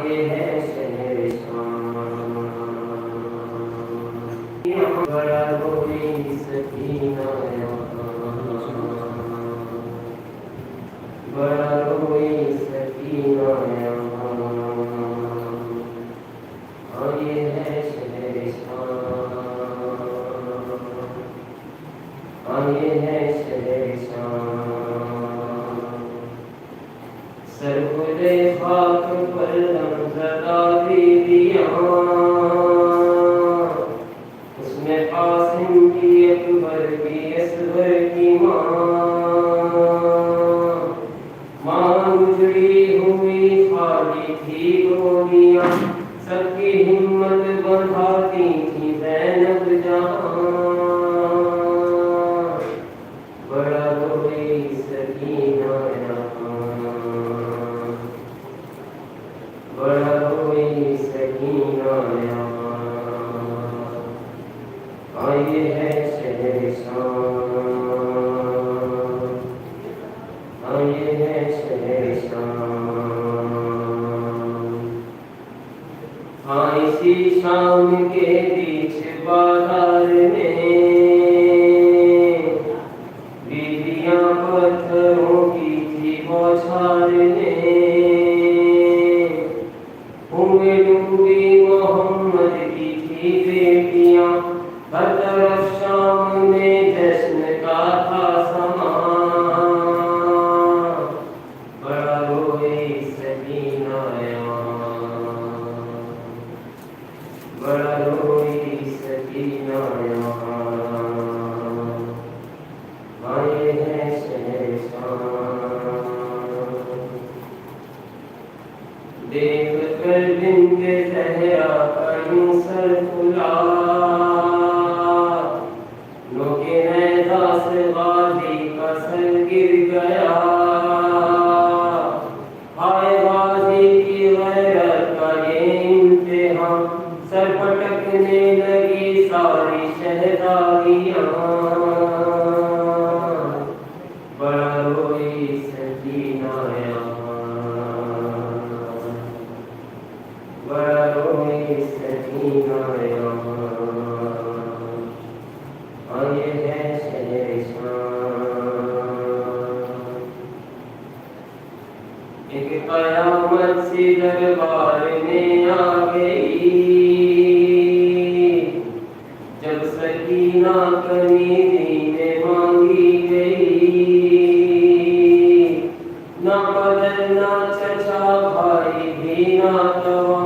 یہ ہے شہر شام، بڑا روئی سکینہ بڑا روئی سکینہ اور یہ ہے شہر شام، اور یہ ہے شہر شام، سربد خاک پر دمزدہ بیویاں، اس میں قاسم کی اکبر کی اصغر کی ماں گزری ہوئی خالی تھی گولیاں، سب کی ہمت بندھاتی تھی زینب جہاں، بڑا روئی سکینہ بڑا روئی سکینہ اور یہ ہے شہر شام، اور یہ ہے شہر شام، ہاں اسی شام کے بیچ بازار میں بیویاں پتھروں کی تھی بوچھار میں، ہوئے ڈوبی محمد کی تھی بیٹیاں، ہر طرف شام میں جشن کا تھا سما، بڑا روئی سکینہ بڑا روئی سکینہ ہاں یہ ہے شہر شام، دیکھ کر بنت زہرا کا یوں سر کھلا، نوکے نیزہ سے غازی کا سر گر گیا، ہائے غازی کی غیرت کا یہ امتحان، سر پٹکنے لگی ساری شہزادیاں، بڑا روئی سکینہ بڑا روئی سکینہ اور یہ ہے شہر شام، ایک قیامت سی دربار میں آ گئی، جب سکینہ کلیدی میں مانگی گئی، نہ بدل نہ چچا بھائی بھی نہ توا،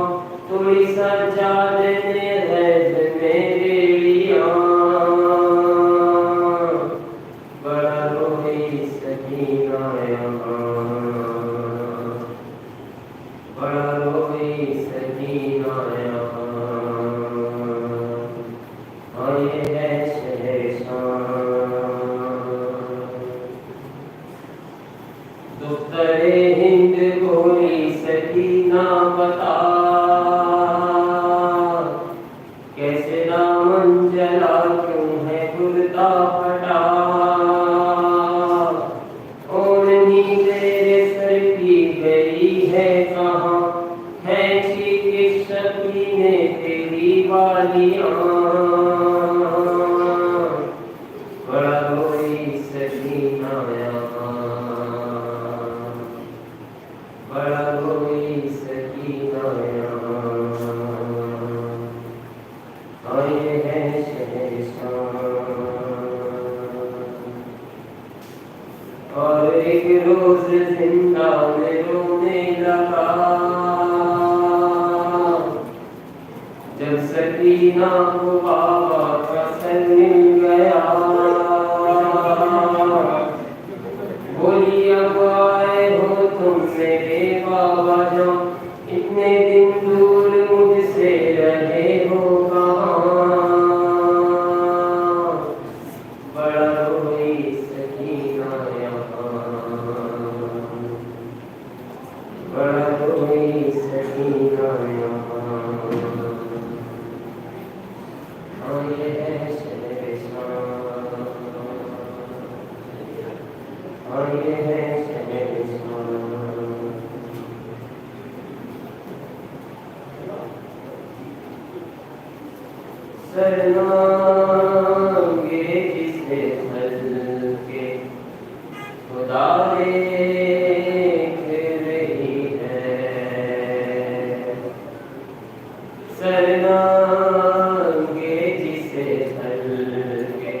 تھوڑی سجادے نے غیب میں لے لیا، بڑا روئی سکینہ بڑا روئی سکینہ اور یہ ہے شہر شام، دختر ہند بولی سکینہ بتا، کیسے دامن جلا کیوں ہے کرتا پھٹا، اوڑھنی تیرے سر کی گئی ہے کہاں، کھینچی کس شکی نے تیری بالیاں، بڑا روئی سکینہ بڑا روئی سکینہ اور یہ ہے شہر شام، اور ایک روز زندان رونے لگا، جب سکینہ کو بابا کا سر مل گیا، بولی اب آئے ہو تم میرے بابا جان، اتنے دن دور مجھ سے رہے ہو کہاں، بڑا روئی سکینہ بڑا روئی سکینہ اور یہ ہے شہر شام، اور یہ ہے شہر شام، سرنانگے جسے ہلکے خدا دیکھ رہی ہے سرنانگے جسے ہلکے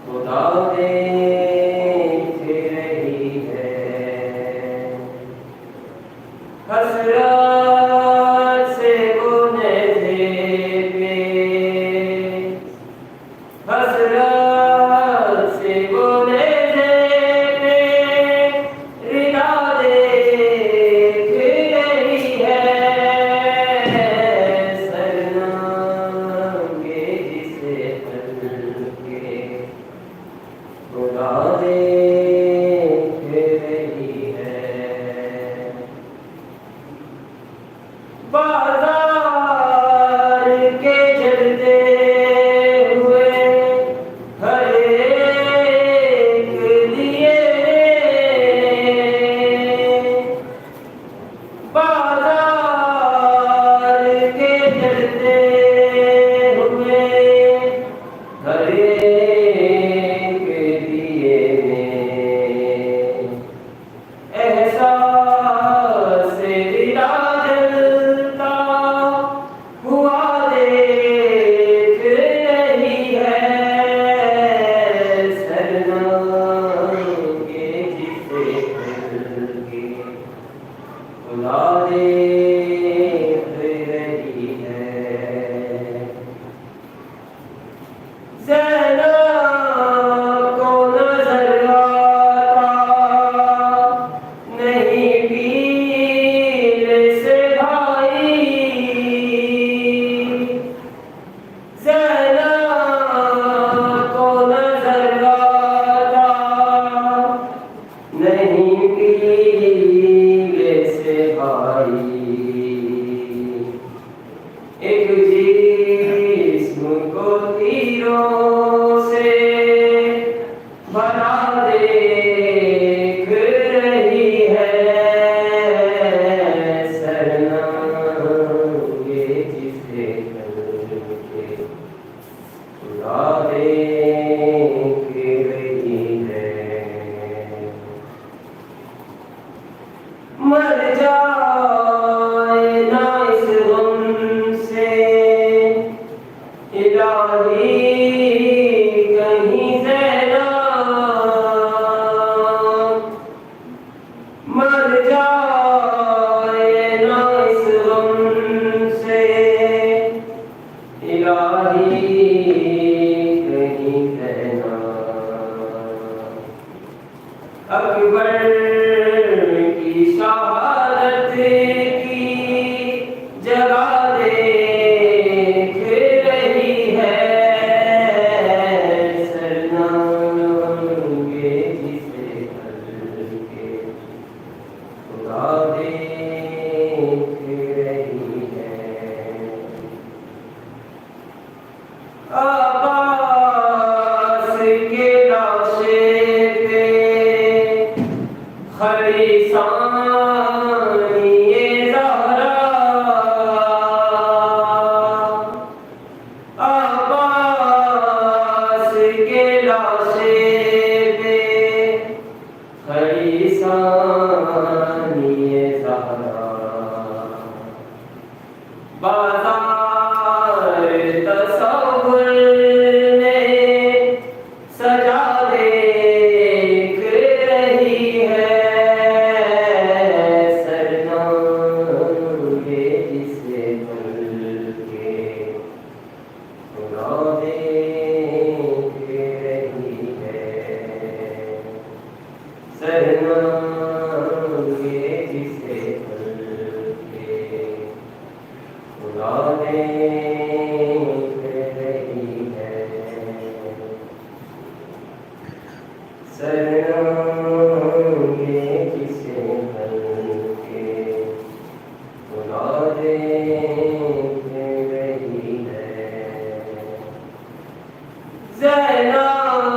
خدا دیکھ رہی ہے حسرت سے وہ حسرت سے بولے ردا دیکھ رہی ہے سرنانگے جسے ہلکے خدا دیکھ رہی ہے بازار کے جلتے ایک جسم کو تیروں سے بنا دیکھ رہی ہے سرنانگے جسے ہلکے خدا دیکھ رہی ہے مر جائے نہ اس غم سے الہی کہیں زینب مر جائے نہ اس غم سے الہی کہیں زینب اکبر کی شہادت کی جگہ دیکھ رہی ہے سرنانگے جسے ہلکے خدا دیکھ رہی ہے عباس کے لاشے پہ خلیصانی زہرا عباس کے لاشے پہ خلیصانی زہرا بازار تصور میں سجا دیکھ رہی ہے سرنانگے جسے ہلکے خدا دیکھ رہی ہے سرنانگے جسے ہلکے خدا دیکھ رہی ہے سرنانگے جسے ہلکے خدا دیکھ رہی ہے زینب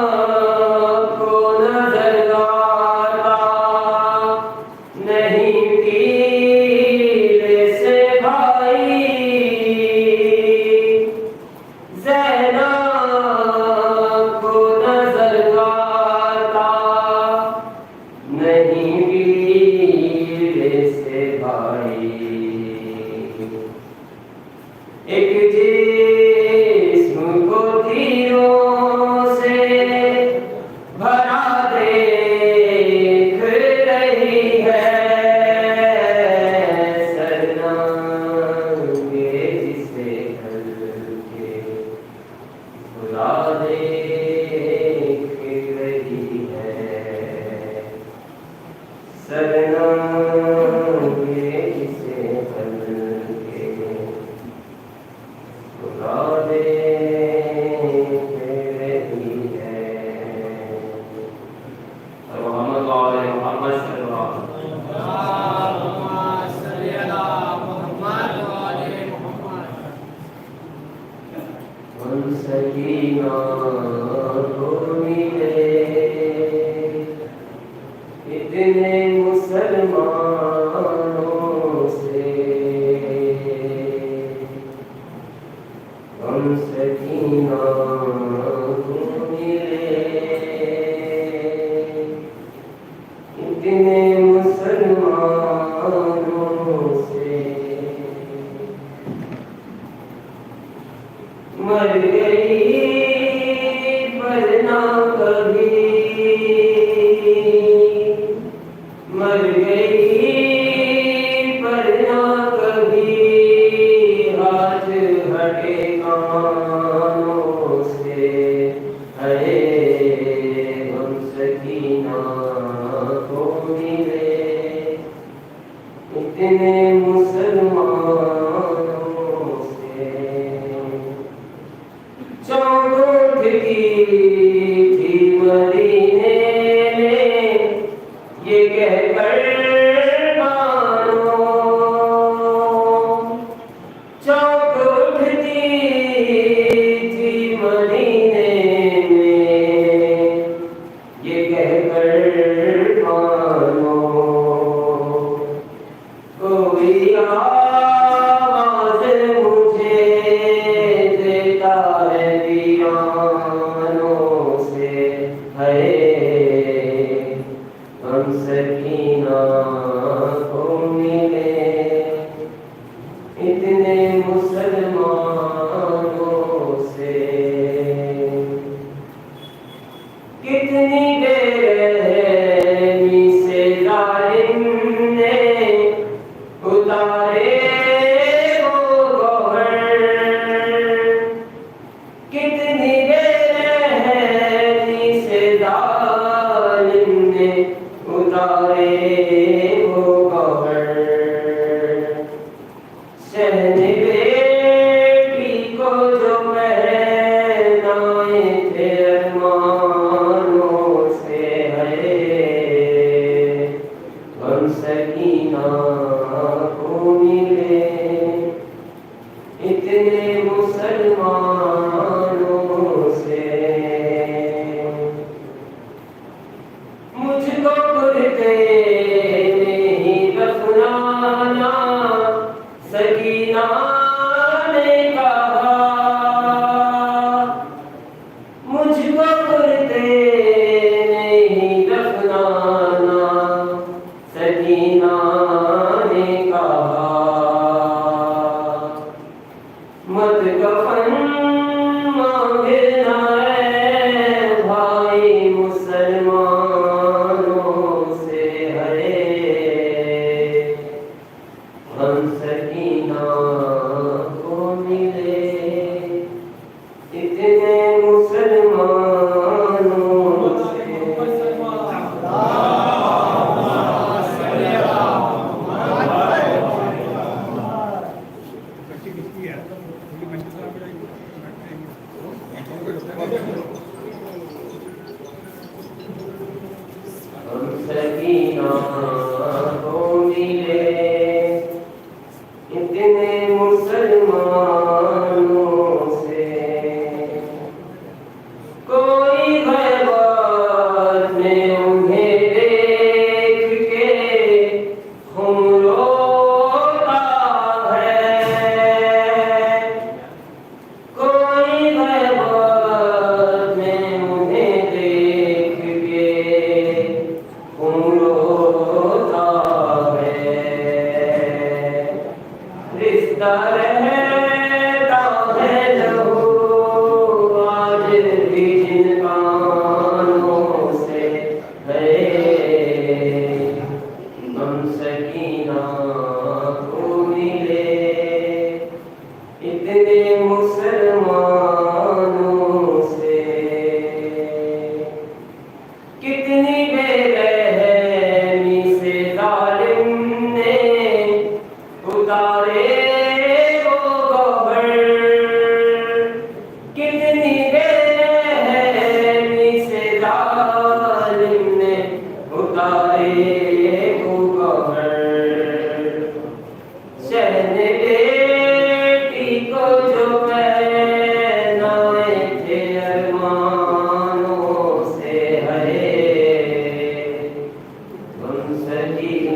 کو نظر آتا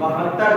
72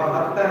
72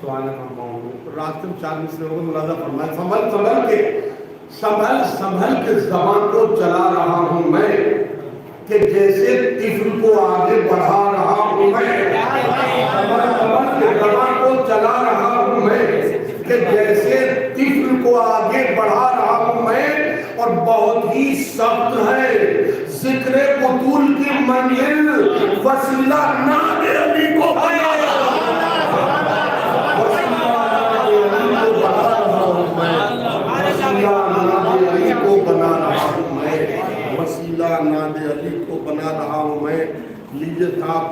سوال رات کے 4 مصرے کو ملازہ فرمائے سنبھل کے زبان کو چلا رہا ہوں میں کہ جیسے طفل کو آگے بڑھا رہا ہوں میں سنبھل کے زبان کو چلا رہا ہوں میں کہ جیسے طفل کو آگے بڑھا رہا ہوں میں اور بہت ہی سخت ہے ذکر بطول کی منزل وسیلہ نام علی کو بنا وسیلہ ناد علی کو بنا رہا ہوں میں. لیجئے صاحب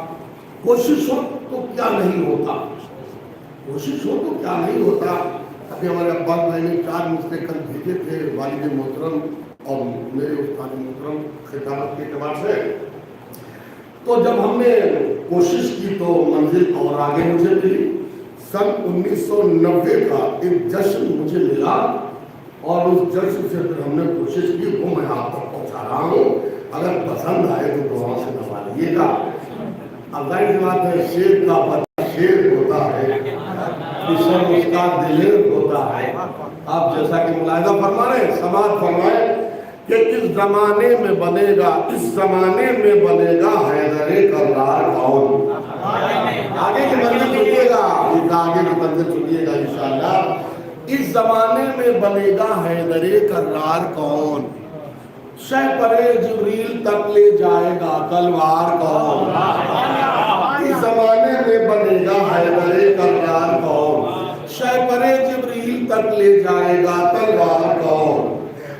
کوشش ہو تو کیا نہیں ہوتا, کوشش ہو تو کیا نہیں ہوتا. ابھی ہمارے عباس بھائی نے 4 مصرے کل بھیجے تھے والد محترم اور میرے استاد محترم خطابت کے اعتبار سے. تو جب ہم نے کوشش کی تو منزل اور آگے مجھے ملی. سن 1990 کا ایک جشن مجھے ملا اور اس جشن سے پھر ہم نے کوشش کی وہ میں آپ تک پہنچا رہا ہوں. اگر پسند آئے تو دعاؤں سے نوازیے گا. اب ظاہر سی بات ہے شیر کا بچہ شیر ہوتا ہے, کشن اس کا دلیر ہوتا ہے. آپ جیسا کہ ملاحظہ فرما رہے ہیں, سماعت فرمائے کہ اس زمانے میں بنے گا, اس زمانے میں بنے گا حیدر کرار کون. آگے کی منزل سنیے گا, آگے کی منزل سنیے گا انشاءاللہ. اس زمانے میں بنے گا حیدر کرار کون, شہ پرے جبریل تک لے جائے گا تلوار کون. اس زمانے میں بنے گا حیدر کرار کون, شہ پرے جبریل تک لے جائے گا تلوار کون.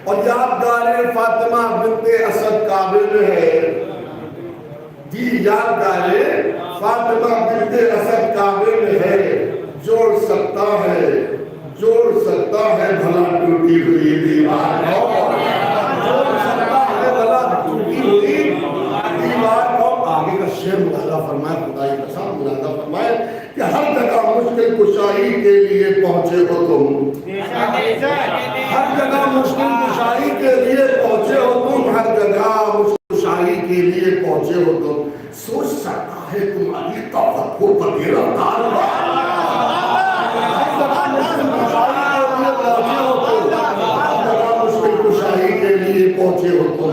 اور یادگار فاطمہ بنت اسد کعبے میں ہے جی, یادگار فاطمہ بنت اسد کعبے میں ہے. جوڑ سکتا ہے بھلا ٹوٹی ہوئی دیوار کو, جوڑ سکتا ہے بھلا ٹوٹی ہوئی دیوار کو. آگے کا شعر ملاحظہ فرمائے, خدائی قسم ملاحظہ فرمائے کہ ہر جگہ مشکل کشائی کے لیے پہنچے ہو تم, ہر جگہ مشکل کشائی کے لیے پہنچے ہو تم, ہر جگہ مشکل کشائی کے لیے پہنچے ہو تم. سوچ سکتا ہے تمہاری طاقت کو وغیرہ مشکل کشائی کے لیے پہنچے ہو تم.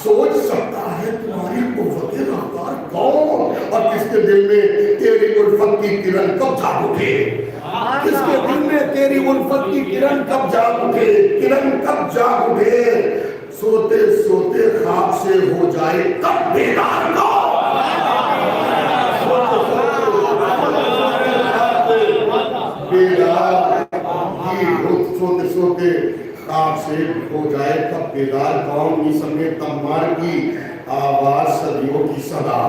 سوچ سکتا ہے تمہاری قوت رفتار کون, اور کس کے دل میں تیری الفت کی کرن کب جاگ اٹھے, کس کے دل میں تیری الفت کی کرن کب جاگ اٹھے, کرن کب جاگ اٹھے. سوتے سوتے خواب سے ہو جائے کب بیدار کون, سوتے سوتے خواب سے ہو جائے کب بیدار کون. نیسم تمار کی آواز صدیوں کی صدا,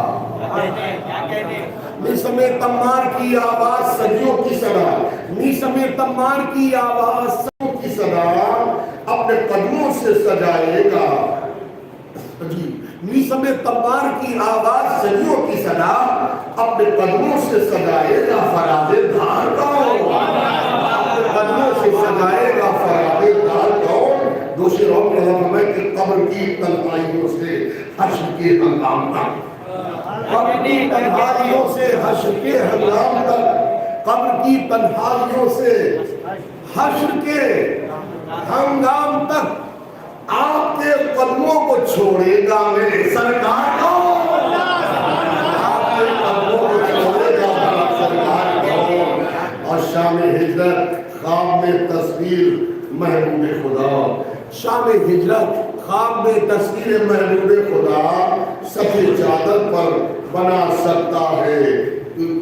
نیسم تمار کی آواز صدیوں کی صدا, نیسم تمار کی آواز صدیوں کی صدا اپنے قدموں سے سجائے گا. نیسم تمار کی آواز صدیوں کی صدا اپنے قدموں سے سجائے گا فراز دھار کون, اپنے قدموں سے سجائے گا فراز دھار کون. دوسری روح میں فرمائے کہ قبر کی تنہائیوں سے حشر کے ہنگام تک, قبر کی تنہائیوں سے حشر کے ہنگام تک, قبر کی تنہائیوں سے حشر کے ہنگام تک آپ کے قدموں کو چھوڑے گا میرے سرکار کو, آپ کے قدموں کو چھوڑے گا میرے سرکار کو. اور شام ہجرت خواب میں تصویر محبوب خدا, شام ہجرت خواب میں تصویر محبوب خدا سفید چادر پر بنا سکتا ہے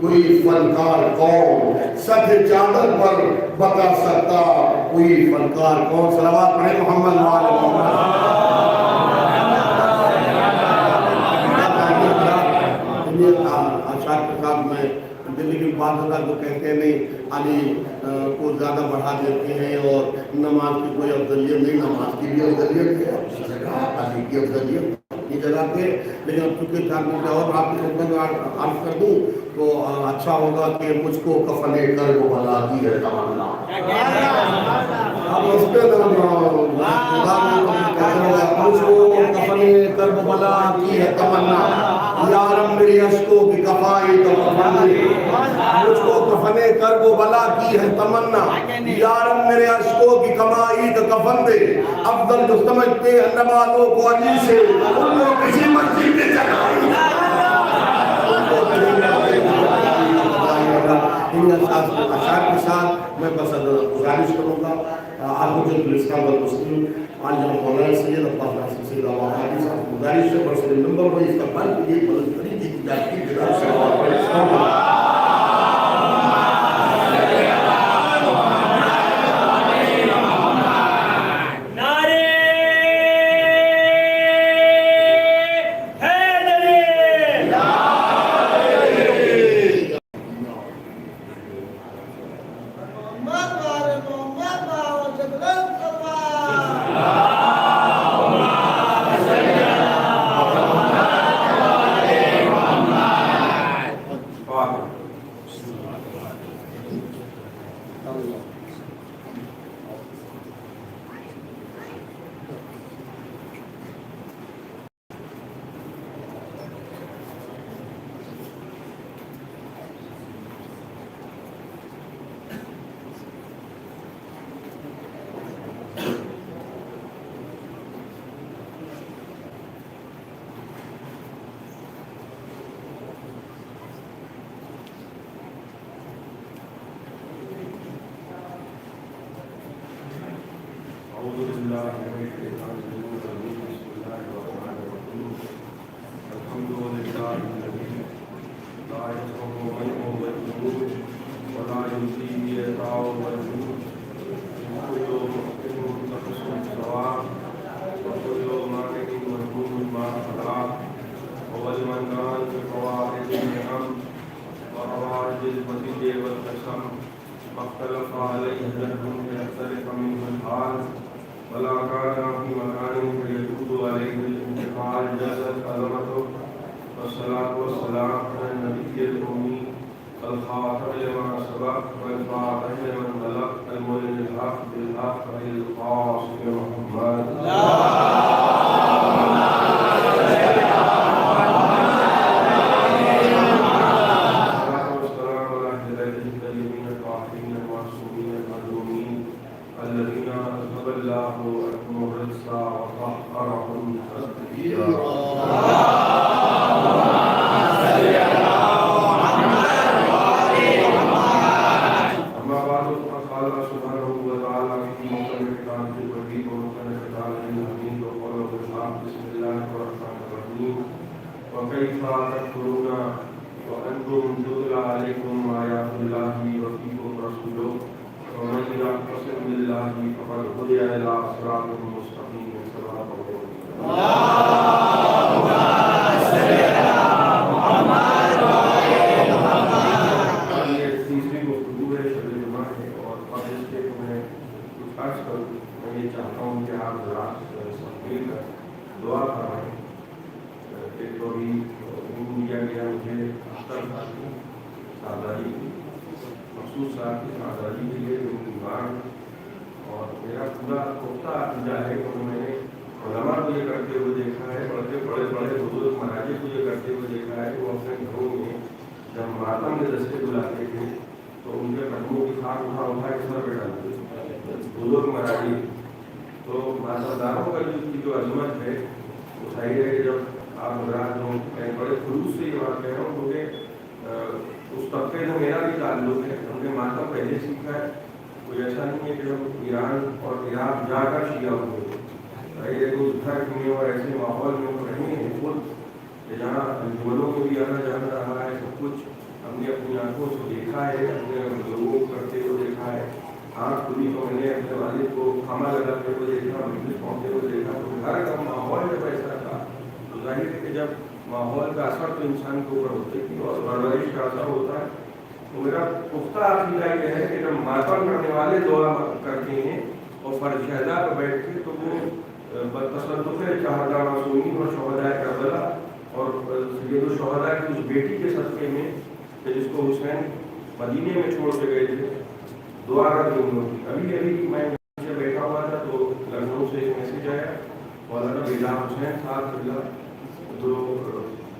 کوئی فنکار کون, سفید چادر پر بتا سکتا کوئی فنکار کون. صلوات پڑھیں محمد وآل محمد. اشعار کے ساتھ میں دلی کی بات ہوتا تو کہتے ہیں نہیں علی کو زیادہ بڑھا دیتے ہیں اور نماز کی کوئی افضلیت نہیں, نماز کی بھی افضلیت ہے, علی کی افضلیت کی جگہ پہ. لیکن اب چونکہ 4 منٹ اور آپ کی خدمت میں عرض کر دوں تو اچھا ہوگا کہ مجھ کو کفن کرب بلا کی ہے تمنا. اب اس پہ مجھ کو کفن کرب بلا کی ہے تمنا, یارم میری اشکوں کی کفائی تو کفن, مجھ کو کفن کرب و بلا کی ہے تمنا، یارم میرے عشقوں کی کمائی کا کفن دے، افضل جو سمجھتے ہیں نمازوں کو علی سے ان کو کسی مسجد میں چڑھائی، ان اشعار کے ساتھ میں بس گزارش کروں گا آلوجن الاسلام والمسلم عالم مولانا سید عباس ناصر سید آبادی صاحب گزارش ہے برسل نمبر میں استقبال کے لیے بلند ترین کی جاتی جناب سے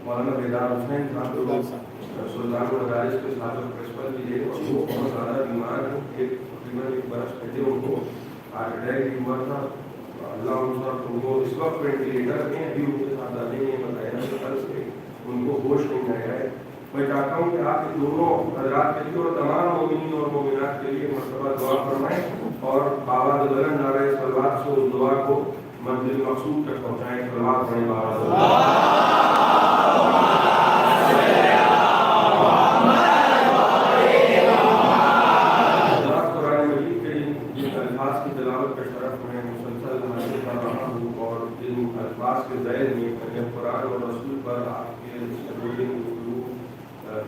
مولانا بیدار حسین صاحب جو سلطان المدارس کے سابق پرنسپل بھی ہے اور وہ بہت زیادہ بیمار ہیں. تقریباً 1 برس پہلے ان کو ہارٹ اٹیک بھی ہوا تھا. اللہ ان کو اس وقت وینٹیلیٹر میں ابھی ان کے ساتھ دادے نے بتایا کہ کل سے ان کو ہوش نہیں آیا ہے. میں چاہتا ہوں کہ آپ دونوں حضرات کے لیے اور تمام مومنین اور مومنات کے لیے مرتبہ دعا فرمائیں اور آواز بلند نعرہ صلوات سے اس دعا کو منزل مقصود تک پہنچائیں. صلوات پڑھیں بابا. کے ذیل میں قرآن اور رسول پر آپ کے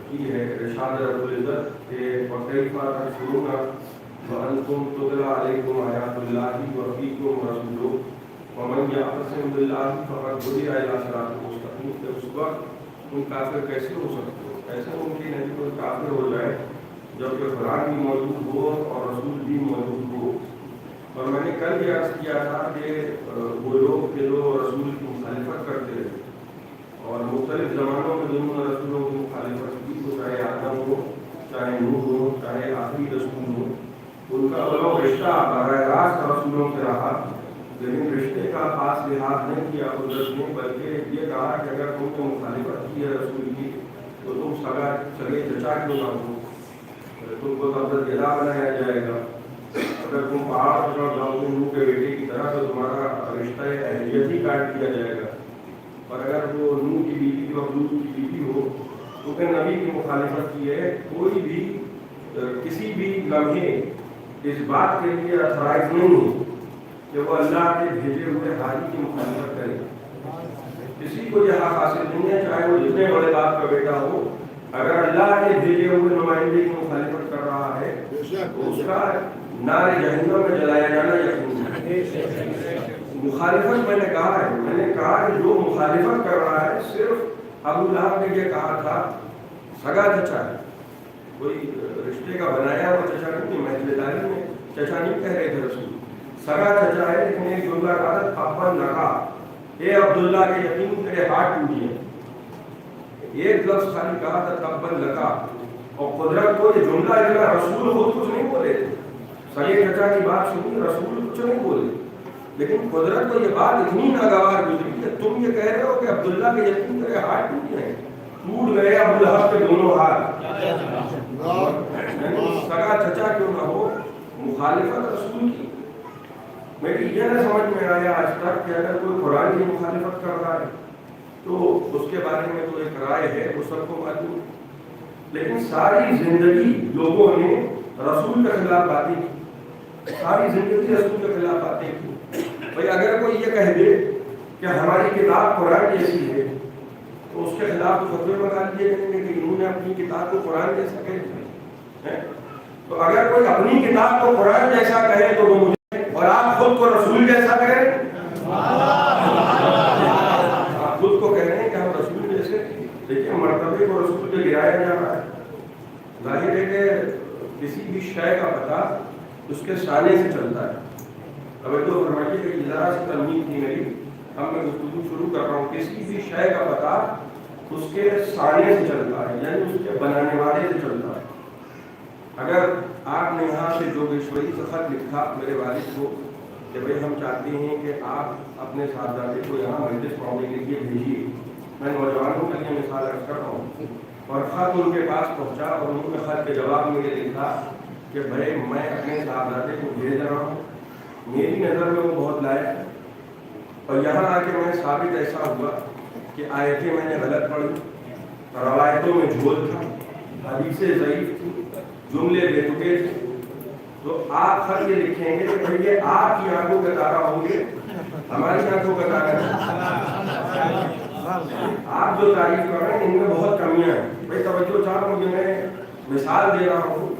کی ہے ارشاد رب العزت کہ وَكَيْفَ تَكْفُرُونَ وَأَنْتُمْ تُتْلَىٰ عَلَيْكُمْ آيَاتُ اللَّهِ وَفِيكُمْ رَسُولُهُ وَمَنْ يَعْتَصِمْ بِاللَّهِ فَقَدْ هُدِيَ إِلَىٰ صِرَاطٍ مُّسْتَقِيمٍ. کہ اس وقت تم کافر کیسے ہو سکتے ہو؟ ایسے ممکن ہے کہ کوئی کافر ہو جائے جبکہ قرآن بھی موجود ہو اور رسول بھی موجود ہو. اور میں نے کل بھی عرض کیا تھا کہ وہ لوگ کے جو رسول کی مخالفت کرتے رہے اور مختلف زمانوں میں جنہوں نے رسولوں کی مخالفت کی، تو چاہے آدم ہو، چاہے نوح ہو، چاہے آخری رسول ہو، ان کا وہ رشتہ براہ راست رسولوں سے رہا. لیکن رشتے کا خاص لحاظ نہیں کیا قدرت نے، بلکہ یہ کہا کہ اگر تم نے مخالفت کی ہے رسول کی تو تم سگے چچا کیوں نہ ہو، تم کو تب گدا بنایا جائے گا. اگر تم پہاڑ پر چڑھ جاؤ گے نوح کے بیٹے کی طرح تو تمہارا رشتہ اہلیت ہی کاٹ دیا جائے گا. اور اگر وہ نوح کی بیوی اور لوط کی بیوی ہو تو پھر نبی کی مخالفت کی ہے. کوئی بھی کسی بھی لمحے اس بات کے لیے اتھرائز نہیں ہے کہ وہ اللہ کے بھیجے ہوئے حاجی کی مخالفت کرے. کسی کو یہ حق حاصل نہیں ہے، چاہے وہ جتنے بڑے باپ کا بیٹا ہو، اگر اللہ کے بھیجے ہوئے نمائندے کی مخالفت کر رہا ہے تو اس کا نار جہنم میں جلایا جانا یقینی ہے. مخالفت میں نے کہا کہ جو مخالفت کر رہا ہے صرف ابو لہب نے یہ کہا تھا سگا چچا ہے، کوئی رشتے کا بنایا ہوا چچا نہیں. محفل داری میں چچا نہیں کہہ رہے تھے رسول، سگا چچا ہے. لیکن ایک جملہ کہا تھا تبا لکا، اے عبداللہ کے یقین تیرے ہاتھ ٹوٹ گئے. ایک لفظ خالی کہا تھا تبا لکا. اور قدرت کو یہ جملہ رسول خود کچھ نہیں بولے تھے. سگے چچا کی بات سنی، رسول کچھ نہیں بولے، لیکن قدرت کو یہ بات اتنی ناگوار گزری کہ تم یہ کہہ رہے ہو کہ عبداللہ کے یقین تیرے ہاتھ ٹوٹ گئے. ٹوٹ گئے ابو لہب کے دونوں ہاتھ. سگا چچا کیوں نہ ہو، مخالفت رسول کی. میری یہ نہ سمجھ میں آیا آج تک کہ اگر کوئی قرآن کی مخالفت کر رہا ہے تو اس کے بارے میں تو ایک رائے ہے، وہ سب کو معلوم. لیکن ساری زندگی لوگوں نے رسول کے خلاف باتیں کی، ساری زندگی رسول کے خلاف باتیں کی. بھائی اگر کوئی یہ کہہ دے کہ ہماری کتاب قرآن جیسی ہے تو اس کے خلاف تو فتوے لگا دیے جائیں گے کہ انہوں نے اپنی کتاب کو قرآن جیسا کہہ دیا. تو اگر کوئی اپنی کتاب کو قرآن جیسا کہے تو وہ مجھے، اور آپ خود کو رسول جیسا کہیں، آپ خود کو کہہ رہے ہیں کہ ہم رسول جیسے. دیکھیں مرتبے کو رسول پہ گرایا جا رہا ہے. ظاہر ہے کہ کسی بھی شے کا پتہ اس کے سانے سے چلتا ہے. توجہ فرمائیے کہ ذرا سی تنبیہ تھی میری، اب میں گفتگو شروع کر رہا ہوں. کسی بھی شے کا پتہ اس کے سانے سے چلتا ہے، یعنی اس کے بنانے والے سے چلتا ہے. اگر آپ نے یہاں سے جوگیشوری سے خط لکھا میرے والد کو کہ بھائی ہم چاہتے ہیں کہ آپ اپنے صاحبزادے کو یہاں مجلس پڑھانے کے لیے بھیجیے، میں نوجوانوں کے لیے مثال رکھ کر رہا ہوں، اور خط ان کے پاس پہنچا اور انہوں نے خط کے جواب میں یہ لکھا کہ بھائی میں اپنے صاحبزادے کو بھیج رہا ہوں، میری نظر میں وہ بہت لائق ہے، اور یہاں آ کے میں ثابت ایسا ہوا کہ آیتیں میں نے غلط پڑھی، روایتوں میں جھول تھا، حدیثیں ضعیف تھی، جملے بے تکے تھے. تو آپ خط یہ لکھیں گے کہ بھائی یہ آپ کی آنکھوں کا تارا ہوں گے، ہماری آنکھوں کا تارا نہیں. آپ جو تعریف کر رہے ہیں ان میں بہت کمیاں ہیں. بھائی توجہ چاہتا ہوں کہ میں مثال دے رہا ہوں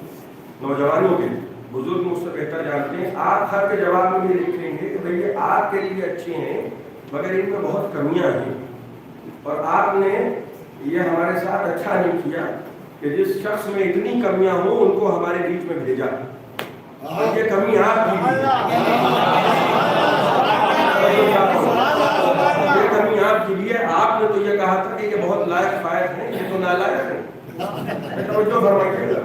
نوجوانوں کے، بزرگ مجھ سے بہتر جانتے ہیں. آپ خط کے جواب میں یہ لکھیں گے کہ بھئی یہ آپ کے لیے اچھے ہیں مگر ان میں بہت کمیاں ہیں، اور آپ نے یہ ہمارے ساتھ اچھا نہیں کیا کہ جس شخص میں اتنی کمیاں ہوں ان کو ہمارے بیچ میں بھیجا. اور یہ کمی آپ کی بھی ہے، یہ کمی آپ کیجیے، آپ نے تو یہ کہا تھا کہ یہ بہت لائق فائق ہیں، یہ تو نالائق ہیں، توجہ فرمائیے گا۔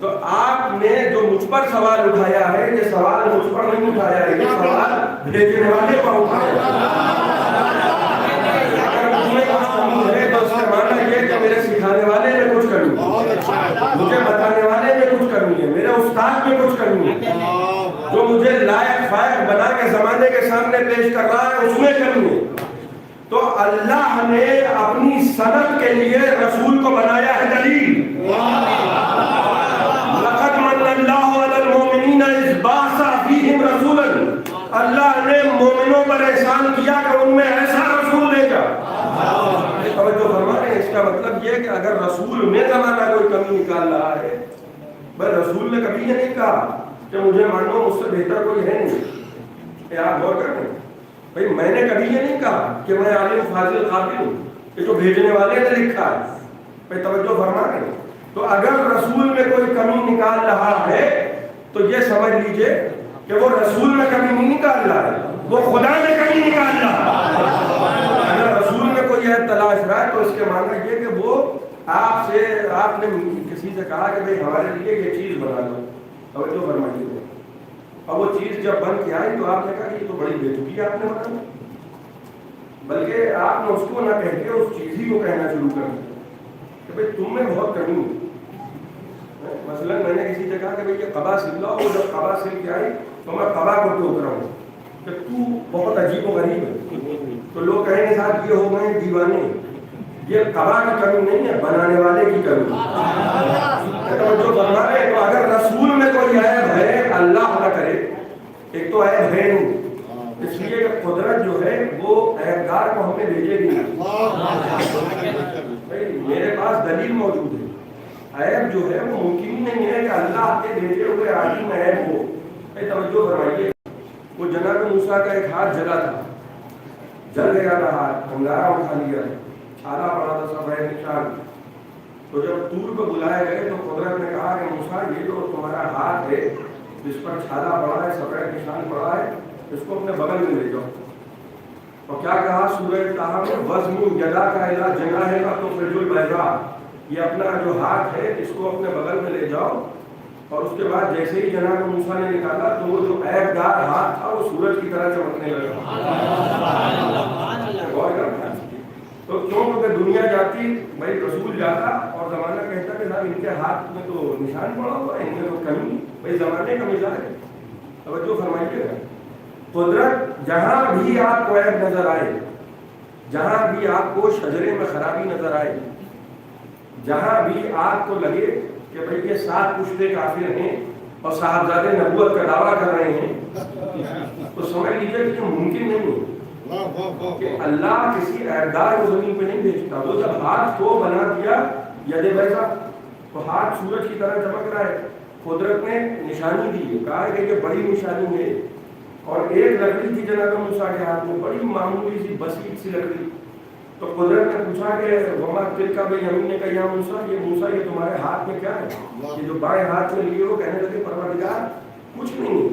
تو آپ نے جو مجھ پر سوال اٹھایا ہے، یہ سوال مجھ پر نہیں اٹھایا ہے، یہ سوال بھیجنے والے پر اٹھایا اگر تمہیں کچھ کمی ہے تو اس کا معنی یہ کہ میرے سکھانے والے میں کچھ کمی ہے، مجھے بتانے والے میں کچھ کمی ہے، میرے استاد میں کچھ کمی ہے، جو مجھے لائق فائق بنا کے زمانے کے سامنے پیش کر رہا ہے اس میں کمی ہے۔ تو اللہ نے اپنی صنعت کے لیے رسول کو بنایا ہے دلیل۔ لقد من اللہ علی المؤمنین اذ بعث فیہم رسولا، اللہ نے مومنوں پر احسان کیا کہ ان میں ایسا رسول بھیجا۔ توجہ فرما رہے ہیں، اس کا مطلب یہ کہ اگر رسول میں زمانہ کوئی کمی نکال رہا ہے، بھائی رسول نے کبھی یہ نہیں کہا کہ مجھے مانو مجھ سے بہتر کوئی ہے نہیں۔ آپ غور کریں، بھائی میں نے کبھی یہ نہیں کہا کہ میں عالم فاضل قابل ہوں، یہ تو بھیجنے والے نے لکھا ہے۔ بھائی توجہ فرما رہے ہیں، تو اگر رسول میں کوئی کمی نکال رہا ہے تو یہ سمجھ لیجئے کہ وہ رسول میں کمی نہیں نکال رہا ہے، وہ خدا میں کمی نکال رہا ہے۔ اگر رسول میں کوئی یہ تلاش رہا ہے تو اس کے معنی یہ کہ وہ آپ نے کسی سے کہا کہ بھئی ہمارے لیے یہ چیز بنا دو، توجہ فرمائیے، اور وہ چیز جب بن کے آئی تو آپ نے کہا کہ یہ تو بڑی بےتکی آپ نے بنا، بلکہ آپ نے اس کو نہ کہہ کے اس چیز ہی کو کہنا شروع کر دیا کہ بھئی تم میں بہت کمی ہے۔ مثلا میں نے کسی سے کہا کہ بھئی یہ قبا سل لاؤ، اور جب قبا سل کے آئی تو میں قبا کو ٹوک رہا ہوں کہ تو بہت عجیب و غریب ہے، تو لوگ کہیں گے صاحب یہ ہو گئے دیوانے، یہ قبا کی کمی نہیں ہے، بنانے والے کی کمی ہے۔ تو فرما رہے تو اگر رسول میں کوئی عیب ہے، اللہ نہ کرے، ایک تو عیب ہے نہیں، اس لیے کہ قدرت جو ہے وہ عیبدار کو ہمیں بھیجے گی نہیں۔ میرے پاس دلیل موجود ہے، عیب جو ہے وہ ممکن ہی نہیں ہے کہ اللہ کے بھیجے ہوئے آدمی میں عیب ہو۔ توجہ فرمائیے، وہ جناب موسیٰ کا ایک ہاتھ جلا تھا، جل گیا تھا ہاتھ، انگارہ اٹھا لیا، چھالا پڑا تھا، سب ہے نشان۔ تو جب طور پہ بلائے گئے تو قدرت نے کہا کہ موسیٰ یہ جو تمہارا ہاتھ ہے جس پر چھالا پڑا ہے، سفید نشان پڑا ہے، اس کو اپنے بغل میں لے جاؤ۔ اور کیا کہا سورہ طٰہٰ میں، وَزْمُ يَدَاكَ إِلَىٰ جَنَاحِكَ تُخْرِجُ الْبَيْضَاءَ، یہ اپنا جو ہاتھ ہے اس کو اپنے بغل میں لے جاؤ۔ اور اس کے بعد جیسے ہی جناب موسیٰ نے نکالا تو وہ جو عیب دار ہاتھ تھا وہ سورج کی طرح چمکنے لگا۔ غور کرنا، تو کیونکہ دنیا جاتی، بھائی رسول جاتا اور زمانہ کہتا کہ صاحب ان کے ہاتھ میں تو نشان پڑا ہوا ہے، ان میں تو کمی، بھائی زمانے کا مزاج ہے۔ توجہ فرمائیے گا، قدرت جہاں بھی آپ کو عیب نظر آئے، جہاں بھی آپ کو شجرے میں خرابی نظر آئے، جہاں بھی آپ کو لگے کہ بھئی یہ 7 پشتے کافر ہیں اور صاحبزادے نبوت کا دعویٰ کر رہے ہیں، تو سمجھ لیجیے کہ یہ ممکن نہیں ہے کہ اللہ کسی عیبدار کو زمین پہ نہیں بھیجتا۔ وہ جب ہاتھ کو بنا دیا ید بیضا، تو ہاتھ سورج کی طرح چمک رہا ہے، قدرت نے نشانی دی ہے، کہا کہ یہ بڑی نشانی ہے۔ اور ایک لکڑی تھی جناب موسیٰ کے ہاتھ میں، بڑی معمولی سی بسیط سی لکڑی، تو قدرت نے پوچھا کہ وما تلک بیمینک نے کہا یا موسیٰ، یہ موسیٰ یہ تمہارے ہاتھ میں کیا ہے؟ یہ جو بائیں ہاتھ میں لیے ہو، کہنے لگے پروردگار کچھ نہیں،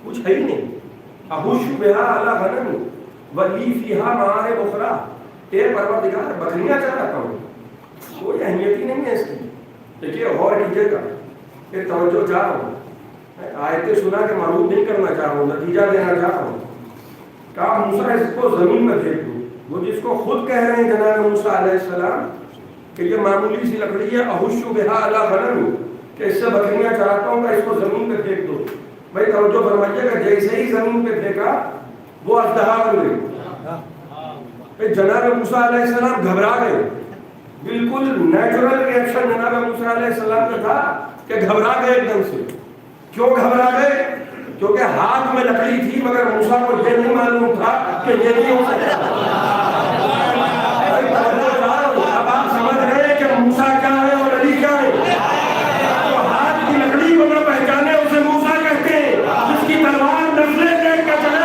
کچھ ہے ہی نہیں، احش بہا علی غنم ولی فیہا معارب اخری، اے پروردگار بکریاں چراتا ہوں، کوئی اہمیت ہی نہیں ہے اس کی۔ دیکھیے غور کیجیے گا، ایک توجہ چاہ رہا ہوں، آیتیں سنا کے معلوم نہیں کرنا چاہ رہا ہوں، نتیجہ دینا چاہ رہا ہوں۔ کہا موسیٰ اس کو زمین میں پھینک دو، وہ جس کو خود کہہ رہے ہیں جناب موسیٰ علیہ السلام کہ یہ معمولی سی لکڑی ہے، احش بہا علی غنم، کہ اس سے بکریاں چراتا ہوں، کہ اس کو زمین پہ پھینک دو۔ بھائی توجہ فرمائیے گا، جیسے ہی زمین پہ پھینکا وہ اژدہا بن گئی۔ جناب موسیٰ علیہ السلام گھبرا گئے، بالکل نیچرل ریئیکشن جناب موسیٰ علیہ السلام کا تھا کہ گھبرا گئے ایک دم سے۔ کیوں گھبرا گئے؟ کیونکہ ہاتھ میں لکڑی تھی مگر موسیٰ کو یہ نہیں معلوم تھا کہ یہ نہیں ہو سکتا۔ اب آپ سمجھ رہے ہیں کہ موسیٰ کیا ہے اور علی کیا ہے؟ تو ہاتھ کی لکڑی کو نہ پہچانے اسے موسیٰ کہتے ہیں، جس کی تلوار نسلیں دیکھ کر چلے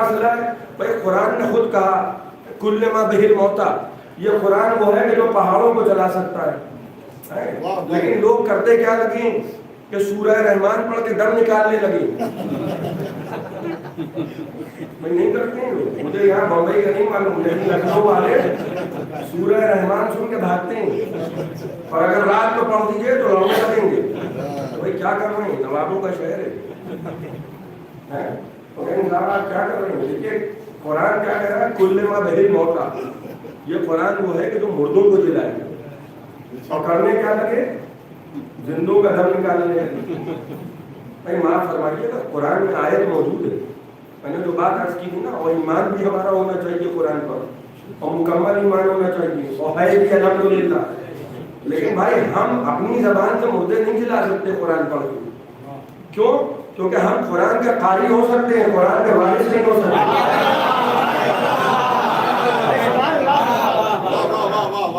مسئلہ ہے؟ بھائی قرآن نے خود کہا کل ما بہل موتا، یہ قرآن وہ ہے کہ جو پہاڑوں کو جلا سکتا ہے، لیکن لوگ کرتے کیا لگے کہ سورہ رحمان پڑھ کے دم نکالنے لگے. میں نہیں کرتے ہیں لوگ، مجھے یہاں بمبئی کا نہیں معلوم، لیکن لکھنؤ والے سورہ رحمان سن کے بھاگتے ہیں، اور اگر رات کو پڑھ دیجیے تو رونے لگیں گے. بھائی کیا کر رہے ہیں؟ نوابوں کا شہر ہے. آپ کیا کر رہے ہیں؟ دیکھیے قرآن کیا کہہ رہا ہے، کل ما بہل موتا، یہ قرآن وہ ہے کہ جو مردوں کو جلائے، اور کرنے کیا لگے؟ زندوں کا دم نکالنے لگے. بھائی معاف فرمائیے گا، قرآن میں آیت موجود ہے، میں نے جو بات عرض کی تھی نا، اور ایمان بھی ہمارا ہونا چاہیے قرآن پر، اور مکمل ایمان ہونا چاہیے، اور ہے بھی الحمدللہ. لیکن بھائی ہم اپنی زبان سے مردے نہیں جلا سکتے قرآن پڑھ کے. کیوں؟ کیونکہ ہم قرآن کے قاری ہو سکتے ہیں، قرآن کے وارث نہیں ہو سکتے.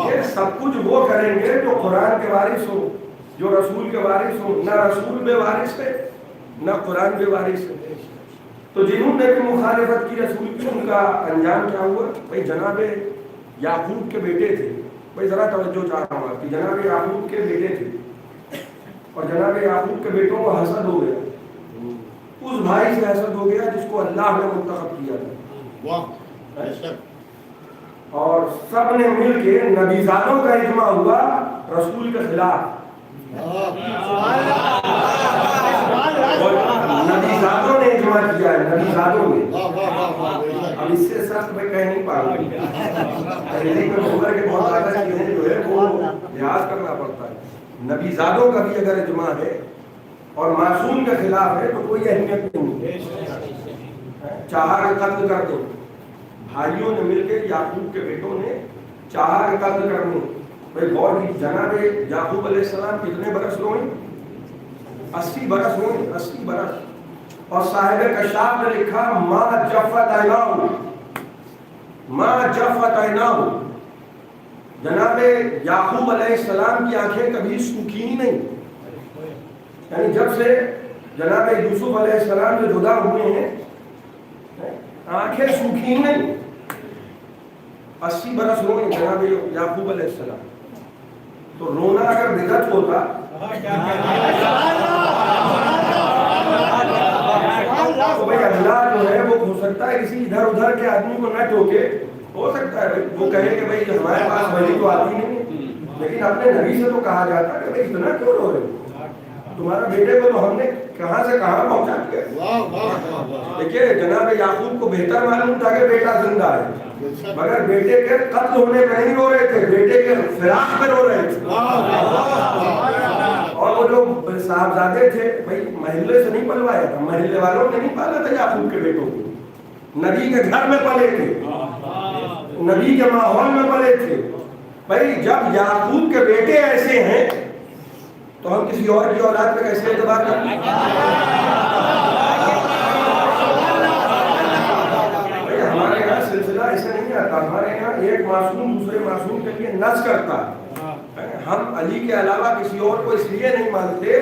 یہ سب کچھ وہ کریں گے جو قرآن کے وارث ہو، جو رسول کے وارث ہو. نہ رسول بے وارث ہے، نہ قرآن بے وارث ہے. تو جنہوں نے بھی مخالفت کی رسول کی، ان کا انجام کیا ہوا؟ بھائی جناب یعقوب کے بیٹے تھے، بھائی ذرا توجہ چاہ رہا ہوں آپ کی، جناب یعقوب کے بیٹے تھے، اور جناب یعقوب کے بیٹوں کو حسد ہو گیا. اس بھائی سے حسد ہو گیا جس کو اللہ نے منتخب کیا تھا، اور سب نے مل کے نبیزادوں کا اجماع ہوا رسول کے خلاف. نبیزادوں نے اجماع کیا ہے، نبیزادوں نے. اب اس سے سخت میں کہہ نہیں پا رہا، عمر کے بہت زیادہ چیزیں جو ہے وہ لحاظ کرنا پڑتا ہے. نبیزادوں کا بھی اگر اجماع ہے اور معصوم کے خلاف ہے تو کوئی اہمیت نہیں ہے. چاہا کہ قتل کر دو، بھائیوں نے مل کے یعقوب کے بیٹوں نے چاہا کہ قتل کر دو. بھائی غور کی، جناب یعقوب علیہ السلام کتنے برس روئے؟ 80 برس ہوئے، 80 برس. اور صاحب کشاف نے لکھا ما جفت عیناہ، ما جفت عیناہ، جناب یعقوب علیہ السلام کی آنکھیں کبھی سوکھی نہیں. یعنی جب سے جناب یوسف علیہ السلام سے جدا ہوئے ہیں آنکھیں سوکھی نہیں. 80 برس ہوئے جناب یعقوب علیہ السلام. تو رونا اگر بدعت ہوتا تو بھائی اللہ جو ہے وہ ہو سکتا ہے کسی ادھر ادھر کے آدمی کو نہ ٹوکے، ہو سکتا ہے بھائی وہ کہے کہ بھائی ہمارے پاس وحی تو آتی نہیں ہے، لیکن اپنے نبی سے تو کہا جاتا کہ بھائی اتنا کیوں رو رہے ہو؟ تمہارا بیٹے کو تو ہم نے کہاں سے کہاں پہنچا دیا. دیکھیے جناب یعقوب کو بہتر معلوم تھا کہ بیٹا زندہ ہے، مگر بیٹے کے قتل ہونے میں نہیں رو رہے تھے، بیٹے کے فراق میں رو رہے تھے. اور وہ جو صاحبزادے تھے بھائی محلے سے نہیں پلوایا تھا، محلے والوں نے نہیں پالا تھا یعقوب کے بیٹوں کو، نبی کے گھر میں پلے تھے، نبی کے ماحول میں پلے تھے. بھائی جب یعقوب کے بیٹے ایسے ہیں تو ہم کسی اور کی اولاد پہ کیسے اعتبار کریں؟ ہمارے یہاں سلسلہ ایسے نہیں آتا، ہمارے یہاں ایک معصوم دوسرے معصوم کے لیے نذ کرتا ہے. ہم علی کے علاوہ کسی اور کو اس لیے نہیں مانتے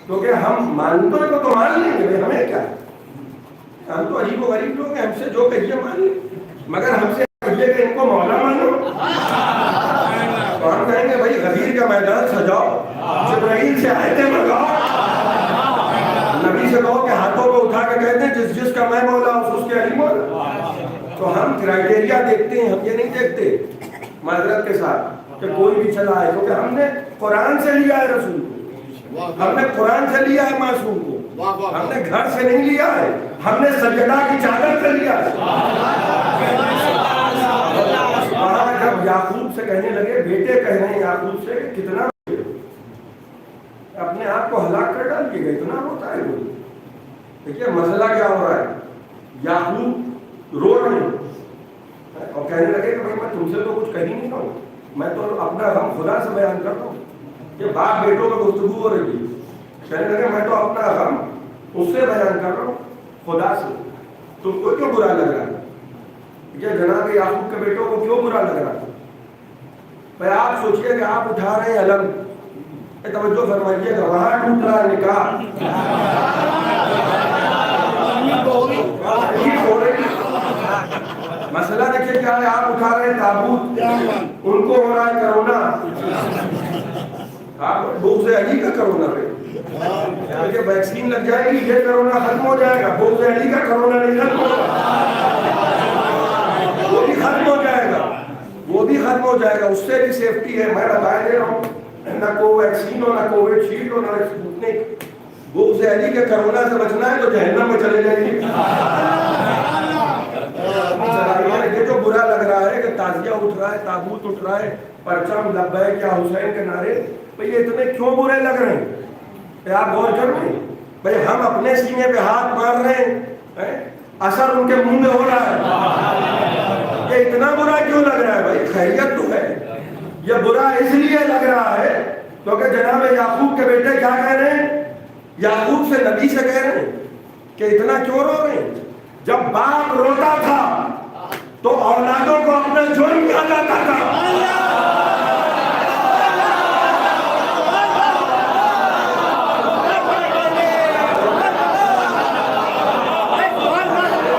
کیونکہ ہم مانتے کو تو مان لیں گے، ہمیں کیا، ہم تو علی کو غریب لوگ ہیں، ہم سے جو کہیے مان لیں، مگر ہم سے کہیے کہ ان کو مولا مانو تو ہم کہیں گے بھائی غدیر کا میدان سجاؤ، جبرائیل سے آیتیں منگاؤ، نبی سے کہو کہ ہاتھوں کو اٹھا کے کہتے ہیں جس کا میں مولا اس کے علی مولا. تو ہم کرائٹیریا دیکھتے ہیں، ہم یہ نہیں دیکھتے معذرت کے ساتھ کہ کوئی بھی چلا ہے، کیونکہ ہم نے قرآن سے لیا ہے رسول کو، ہم نے قرآن سے لیا ہے معصوم کو، ہم نے گھر سے نہیں لیا ہے، ہم نے سجدہ کی چادر سے لیا ہے. جب یعقوب سے کہنے لگے، بیٹے کہہ رہے ہیں یعقوب سے کتنا اپنے آپ کو ہلاک کر ڈالیے گا، اتنا ہوتا ہے. دیکھیے مسئلہ کیا ہو رہا ہے، یعقوب رو رہے ہیں اور کہنے لگے کہ بھائی میں تم سے تو کچھ کہہ نہیں رہا ہوں، میں تو اپنا غم خدا سے بیان کرتا ہوں. یہ باپ بیٹوں میں گفتگو ہو رہی ہے، کہنے لگے میں تو اپنا غم اس سے بیان کر رہا ہوں، خدا سے. تم کو کیوں برا لگ رہا ہے؟ یہ جناب یعقوب کے بیٹوں کو کیوں برا لگ رہا ہے؟ بھائی آپ سوچئے کہ آپ اٹھا رہے ہیں علم، توجہ فرمائیے گا، وہاں ٹوٹ رہا ہے نکاح، ان کو ہو رہا ہے کرونا. بغض علی کا کرونا ہے کہ ویکسین لگ جائے گی یہ کرونا ختم ہو جائے گا. بغض علی کا کرونا نہیں ختم ہوگا, وہ بھی ختم ہو جائے گا, وہ بھی ختم ہو جائے گا. اس سے بھی سیفٹی ہے, میں بتا دے رہا ہوں. نہ کو ویکسین ہو, نہ کووڈ شیلڈ ہو, نہ اسپوتنک. بغض علی کے کرونا سے بچنا ہے تو جہنم میں چلے جائیے. یہ جو برا لگ رہا ہے کہ تازیہ اٹھ رہا ہے, تابوت اٹھ رہا ہے, پرچم لبیک یا حسین کے نعرے, بھئی یہ اتنے کیوں برے لگ رہے ہیں؟ آپ غور کر رہے ہیں بھئی ہم اپنے سینے پہ ہاتھ مار رہے ہیں, اثر ان کے منہ میں ہو رہا ہے. یہ اتنا برا کیوں لگ رہا ہے بھائی؟ خیریت تو ہے. یہ برا اس لیے لگ رہا ہے کیونکہ جناب یعقوب کے بیٹے کیا کہہ رہے ہیں؟ یعقوب سے نبی سے کہہ رہے ہیں کہ اتنا کیوں رو رہے ہیں؟ جب باپ روتا تھا تو اولادوں کو اپنے جرم کیا جاتا تھا.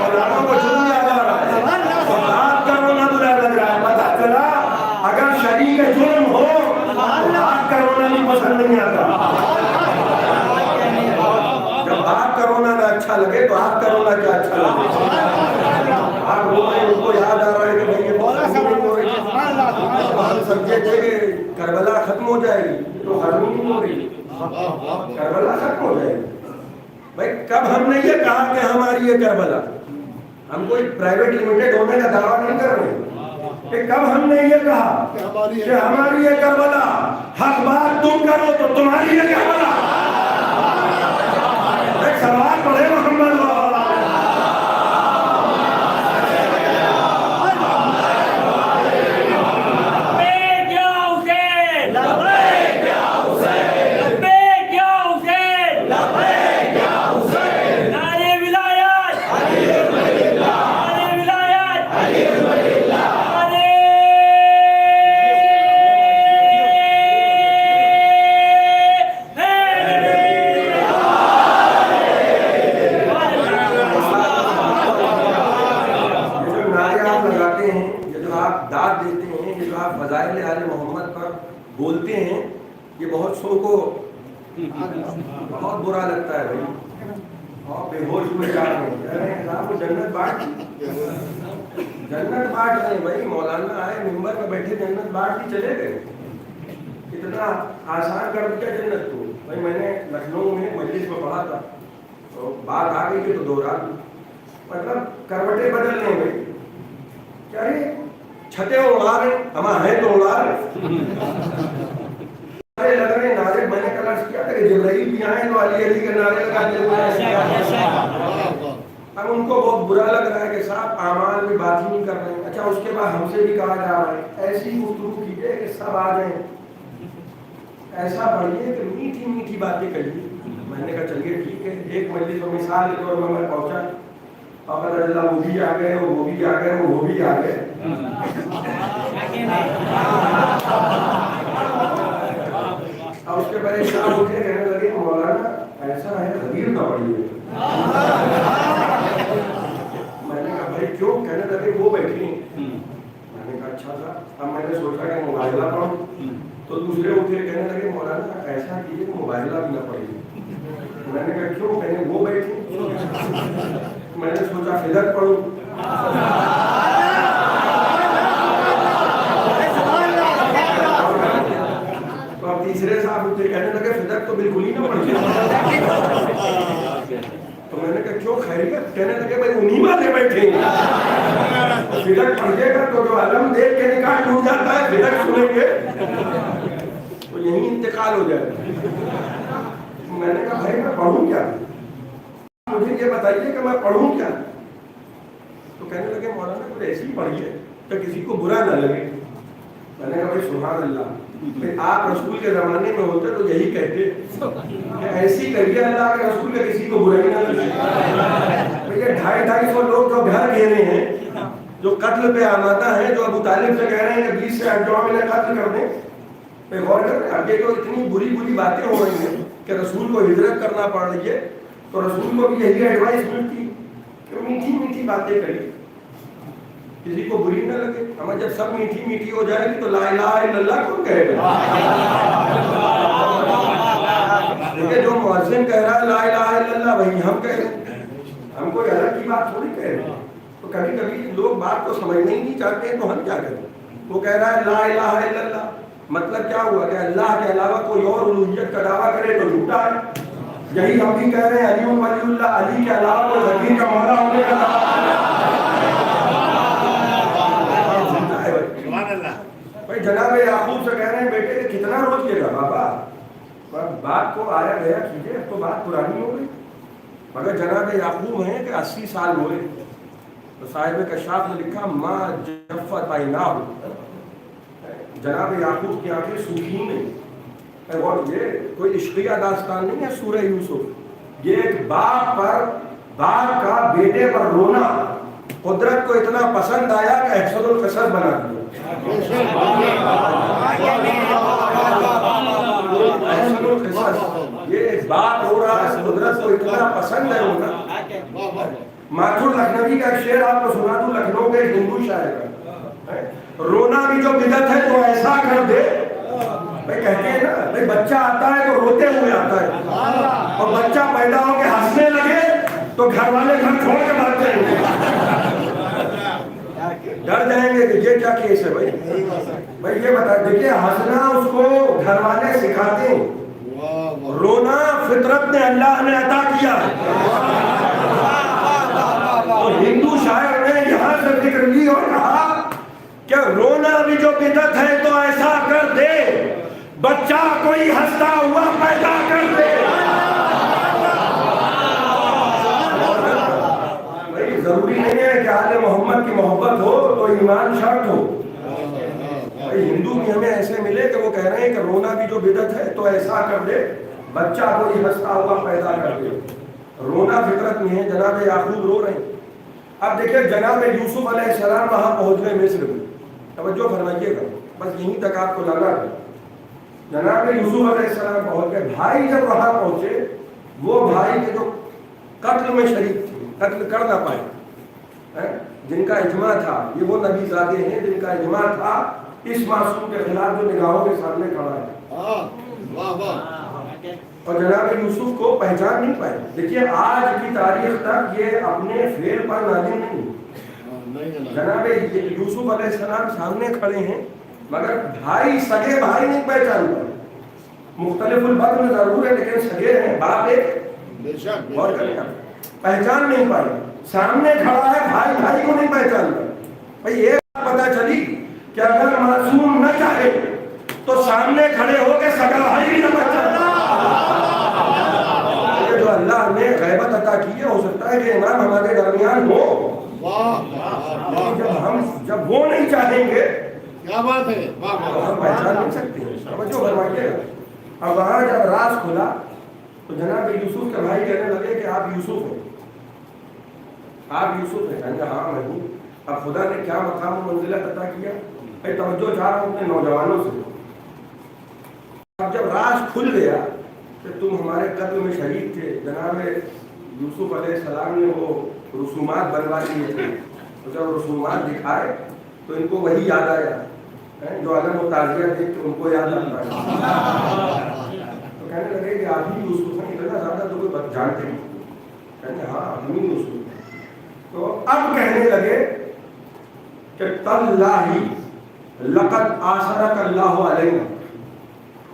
اولادوں کو جرم کیا جا رہا ہے, باپ کا رونا برا لگ رہا ہے. پتہ چلا اگر شریک جرم ہو تو باپ کا رونا بھی پسند نہیں آتا. جب باپ کا رونا نہ اچھا لگے تو آپ کا رونا کیا اچھا لگے. آپ رو رہے ہیں, ان کو یاد آ رہا ہے کہ بھائی یہ بہت نہیں ہو رہی. ہم سمجھے تھے کہ کربلا ختم ہو جائے گی, تو ختم نہیں ہو رہی. کربلا ختم ہو جائے گی. بھائی کب ہم نے یہ کہا کہ ہماری یہ کربلا, ہم کوئی پرائیویٹ لمیٹڈ ہونے کا دعویٰ نہیں کر رہے کہ کب ہم نے یہ کہا کہ ہماری یہ کربلا, حق بات تم کرو تو تمہاری یہ کربلا. ایک سوال پڑھے محمد بولتے ہیں, یہ بہت سو کو بہت برا لگتا ہے بھائی. اور بے ہوش میں جا رہے ہیں, صاحب کو جنت بانٹ رہے ہیں بھائی. مولانا آئے ممبر میں بیٹھے, جنت بانٹ کے چلے گئے. اتنا آسان کر دیا جنت کو بھائی. میں نے لکھنؤ میں مجلس میں پڑھا تھا تو بات آ گئی تھی تو دوہرا دی. مطلب کروٹیں بدل رہے ہیں بھائی. کیا ہے چھتے اڑا رہے, ہم ہیں تو اڑا رہے. لگ رہے نعرے, میں نے کل کیا تھا کہ جبرائیل بھی آئے تو علی علی کے نعرے لگاتے ہوئے. اب ان کو بہت برا لگ رہا ہے کہ صاحب اعمال میں بات ہی نہیں کر رہے ہیں. اچھا اس کے بعد ہم سے بھی کہا جا رہا ہے ایسی گفتگو کیجیے کہ سب آ جائیں, ایسا پڑھیے کہ میٹھی میٹھی باتیں کریے. میں نے کہا چلیے ٹھیک ہے. ایک مجلس میں مثال کے طور پر میں پہنچا, پاپا اللہ وہ بھی آ گئے, وہ بھی آ گئے, وہ بھی آ گئے. اور اس کے بعد صاحب اٹھے کہنے لگے مولانا ایسا ہے خبیر نہ پڑھیے. میں نے کہا بھائی کیوں؟ کہنے لگے وہ بیٹھی ہیں. میں نے کہا اچھا تھا. اب میں نے سوچا کہ مباہلہ پڑھوں تو دوسرے اٹھے کہنے لگے مولانا ایسا کیجیے مباہلہ بھی نہ پڑھیے. میں نے کہا کیوں؟ کہنے وہ بیٹھی. میں نے سوچا فدق پڑھوں. تو اب تیسرے صاحب اٹھے کہنے لگے فدق تو بالکل ہی نہ پڑھیے. تو میں نے کہا کیوں خیریت؟ کہنے لگے بھائی انہی والے بیٹھے ہیں. فدق پڑھیے گا تو جو علم دیکھ کے نکاح ٹوٹ جاتا ہے, فدق سنیں گے تو یہیں انتقال ہو جائے. میں نے کہا بھائی میں پڑھوں کیا, مجھے یہ بتائیے کہ میں پڑھوں کیا. تو کہنے لگے مولانا کچھ ایسی ہی پڑھیے کہ کسی کو برا نہ لگے. میں نے کہا بھائی سبحان اللہ, آپ رسول کے زمانے میں ہوتے تو یہی کہتے کہ ایسی کریے اللہ کے رسول کے کسی کو برائی نہ لگے. یہ 250-250 لوگ جو گھر گھیرے ہیں, جو قتل پہ آمادہ ہیں, جو ابو طالب سے کہہ رہے ہیں کہ 20 سے 8 میں قتل کر دیں. میں غور کر رہے ہیں آگے تو اتنی بری بری باتیں ہو رہی ہیں کہ رسول کو ہجرت کرنا پڑ رہی ہے. تو رسول کو بھی یہی ایڈوائس ملتی کہ میٹھی میٹھی باتیں کریے. کسی کو بری نہ لگے. ہمیں جب سب میٹھی میٹھی ہو جائے گی تو لا الہ الا اللہ کون کہے گا؟ دیکھیں جو مؤذن کہہ رہا ہے لا الہ الا اللہ وہی ہم کہہ رہے ہیں، ہم کوئی الگ کی بات تھوڑی کہہ رہے ہیں. تو کبھی کبھی لوگ بات کو سمجھنے ہی نہیں چاہتے ہیں تو ہم کیا کریں. وہ کہہ رہا ہے لا الہ الا اللہ، مطلب کیا ہوا کہ اللہ کے علاوہ کوئی اور الوہیت کا دعویٰ کرے تو جھوٹا ہے. یہی ہم بھی کہہ رہے ہیں علی ولی اللہ، علی کے علاوہ کوئی فقیر کا مولا ہونے کا بھائی. جناب یعقوب سے کہہ رہے ہیں بیٹے کتنا روکیے گا بابا، بات کو آیا گیا کیجیے، اب تو بات پرانی ہو گئی. مگر جناب یعقوب ہیں کہ 80 سال ہوئے. تو صاحب کشاف نے لکھا ما جفت عیناہ، جناب یعقوب کی آنکھیں سوکھی نہیں. اور یہ کوئی عشقیہ داستان نہیں ہے سورہ یوسف، یہ ایک باپ کا بیٹے پر رونا قدرت کو اتنا پسند آیا کہ احسن القصص بنا دیا. احسن القصص، یہ ایک باپ رو رہا ہے، قدرت کو اتنا پسند ہے رونا. ماتھور لکھنوی کا ایک شعر آپ کو سنا دوں، لکھنؤ کے ہندو شاعر کا، رونا بھی جو بدعت ہے تو ایسا کر دے. بھائی کہتے ہیں نا بھائی بچہ آتا ہے تو روتے ہوئے آتا ہے، اور بچہ پیدا ہو کے ہنسنے لگے تو گھر والے گھر چھوڑ کے بھاگتے ہیں، ڈر جائیں گے کہ یہ کیا کیس ہے. بھائی یہ بتا دیکھیے ہنسنا اس کو گھر والے سکھاتے ہیں، رونا فطرت نے اللہ نے عطا کیا. ہندو شاعر نے یہاں سے ذکر لی اور کہا کہ رونا بھی جو بدعت ہے تو ایسا کر دے، بچہ کوئی ہنستا ہوا پیدا کر دے. بھائی ضروری نہیں ہے کہ آل محمد کی محبت ہو تو ایمان شرط ہو. بھائی ہندو بھی ہمیں ایسے ملے کہ وہ کہہ رہے ہیں کہ رونا بھی جو بدعت ہے تو ایسا کر دے، بچہ کوئی ہنستا ہوا پیدا کر دے. رونا فطرت میں ہے. جناب یعقوب رو رہے ہیں. اب دیکھیں جناب یوسف علیہ السلام وہاں پہنچ گئے مصر میں. توجہ فرمائیے گا، بس یہیں تک آپ کو لانا ہے. جناب یوسف علیہ السلام پہنچ گئے. بھائی جب وہاں پہنچے، وہ بھائی کے جو قتل میں شریک تھے، قتل کر نہ پائے، جن کا اجماع تھا، یہ وہ نبی زادے ہیں جن کا اجماع تھا اس معصوم کے خلاف جو نگاہوں کے سامنے کھڑا ہے. اور جناب یوسف کو پہچان نہیں پائے. دیکھیے آج کی تاریخ تک یہ اپنے فعل پر نادم نہیں. جناب یوسف علیہ السلام سامنے کھڑے ہیں مگر بھائی سگے بھائی نہیں پہچان پائے. مختلف البدن ضرور ہے لیکن سگے ہیں، باپ ایک اور پہچان نہیں پائے. سامنے کھڑا ہے بھائی بھائی کو نہیں پہچان پائے. بھائی یہ پتہ چلی کہ اگر معصوم نہ چاہے تو سامنے کھڑے ہو کے سگا بھائی بھی نہ پہچان. جو اللہ نے غیبت عطا کی ہے، ہو سکتا ہے کہ امام ہمارے درمیان ہو. جب وہ نہیں چاہیں گے کیا بات ہے، ہم پہچان نہیں سکتے ہیں. توجہ فرمائیے. اب وہاں جب راز کھلا تو جناب یوسف کے بھائی کہنے لگے کہ آپ یوسف ہیں، آپ یوسف ہیں. کہا ہاں میں ہوں. اب خدا نے کیا مقام و منزلت عطا کیا. میں توجہ چاہ رہا ہوں اپنے نوجوانوں سے. اب جب راز کھل گیا کہ تم ہمارے قتل میں شریک تھے، جناب یوسف علیہ السلام نے وہ رسومات بنوا لیے تھے. تو جب رسومات دکھائے تو ان کو وہی یاد آیا جو علم و تعزیہ دیکھ کے ان کو یاد آتا ہے. تو کہنے لگے کہ آپ ہی یوسف ہیں، اتنا زیادہ تو کوئی جانتے نہیں. کہتے ہاں ہم ہی یوسف ہیں. تو اب کہنے لگے کہ تاللہ لقد آثرک اللہ علینا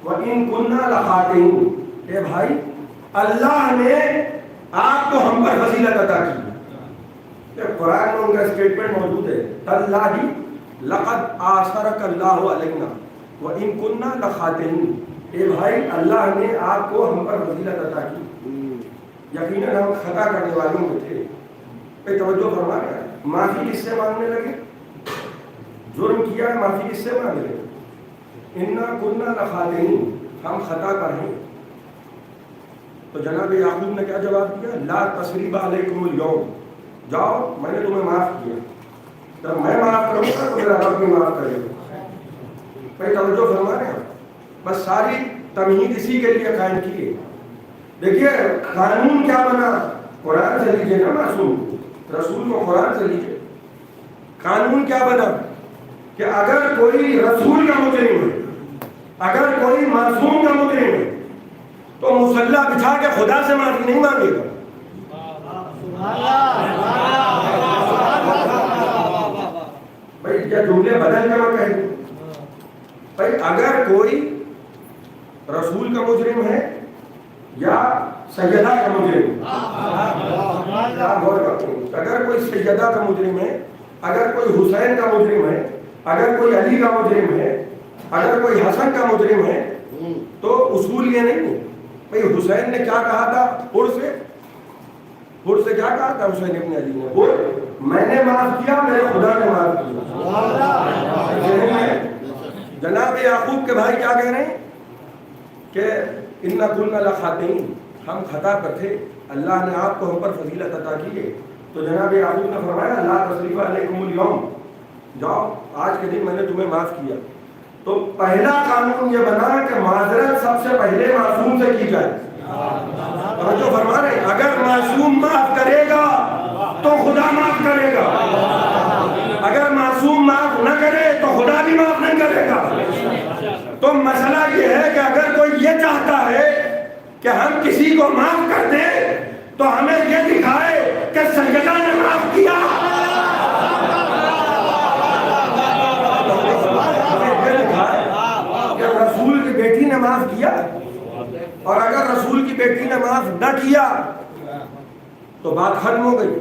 وَإِن كُنَّا لَخَاطِئِينَ. اے بھائی اللہ نے آپ کو ہم پر فضیلت عطا کی. قرآن میں ان کا اسٹیٹمنٹ موجود ہے، تاللہ لقد آثرک اللہ علینا وَإِن كُنَّا لَخَاطِئِينَ. اے بھائی اللہ نے آپ کو ہم پر فضیلت عطا کی، یقیناً ہم خطا کرنے والوں میں تھے. پہ توجہ فرما رہے ہیں. معافی کس سے مانگنے لگے؟ جرم کیا ہے معافی کس سے مانگ لگے؟ اِنَّا كُنَّا لَخَاطِئِينَ، ہم خطا کر ہیں. تو جناب یعقوب نے کیا جواب دیا؟ لا تثریب علیکم اليوم، جاؤ میں نے تمہیں معاف کیا. جب میں معاف کروں گا تو میرا رب بھی معاف کرے گا. بھائی توجہ فرما رہے ہیں. بس ساری تمہید اسی کے لیے قائم کی ہے. دیکھیے قانون کیا بنا؟ قرآن سے لیجیے نا معصوم، رسول کو قرآن سے لیجیے. قانون کیا بنا کہ اگر کوئی رسول کا مجرم ہے، اگر کوئی معصوم کا مجرم ہے تو مسلح بچھا کے خدا سے معافی نہیں مانگے گا۔ بھائی کیا جملے بدل کر میں کہہ دوں؟ بھائی اگر کوئی رسول کا مجرم ہے یا سیدہ کا مجرم، اگر کوئی سیدہ کا مجرم ہے، اگر کوئی حسین کا مجرم ہے، اگر کوئی علی کا مجرم ہے، اگر کوئی حسن کا مجرم ہے، تو اصول یہ نہیں ہے بھئی حسین نے کیا کہا تھا ہر سے کیا کہا تھا حسین ابن علی نے، میں نے معاف کیا، میرے خدا نے معاف کیا۔ جناب یعقوب کے بھائی کیا کہہ رہے ہیں کہ اِنَّا كُنَّا لَخَاطِئِينَ، ہم خطا پر تھے، اللہ نے آپ کو ہم پر فضیلت عطا کی ہے۔ تو جناب یعقوب نے فرمایا لا تثریب علیکم اليوم، جاؤ آج کے دن میں نے تمہیں معاف کیا۔ تو پہلا قانون یہ بنا کہ معذرت سب سے پہلے معصوم سے کی جائے۔ توجہ فرما رہے ہیں، اگر معصوم معاف کرے گا تو خدا معاف کرے گا، اگر معصوم معاف نہ کرے تو خدا بھی معاف نہیں کرے گا۔ تو مسئلہ یہ ہے کہ اگر کوئی یہ چاہتا ہے کہ ہم کسی کو معاف کر دیں تو ہمیں یہ دکھائے کہ سیدہ نے معاف کیا، کہ رسول کی بیٹی نے معاف کیا، اور اگر رسول کی بیٹی نے معاف نہ کیا تو بات ختم ہو گئی۔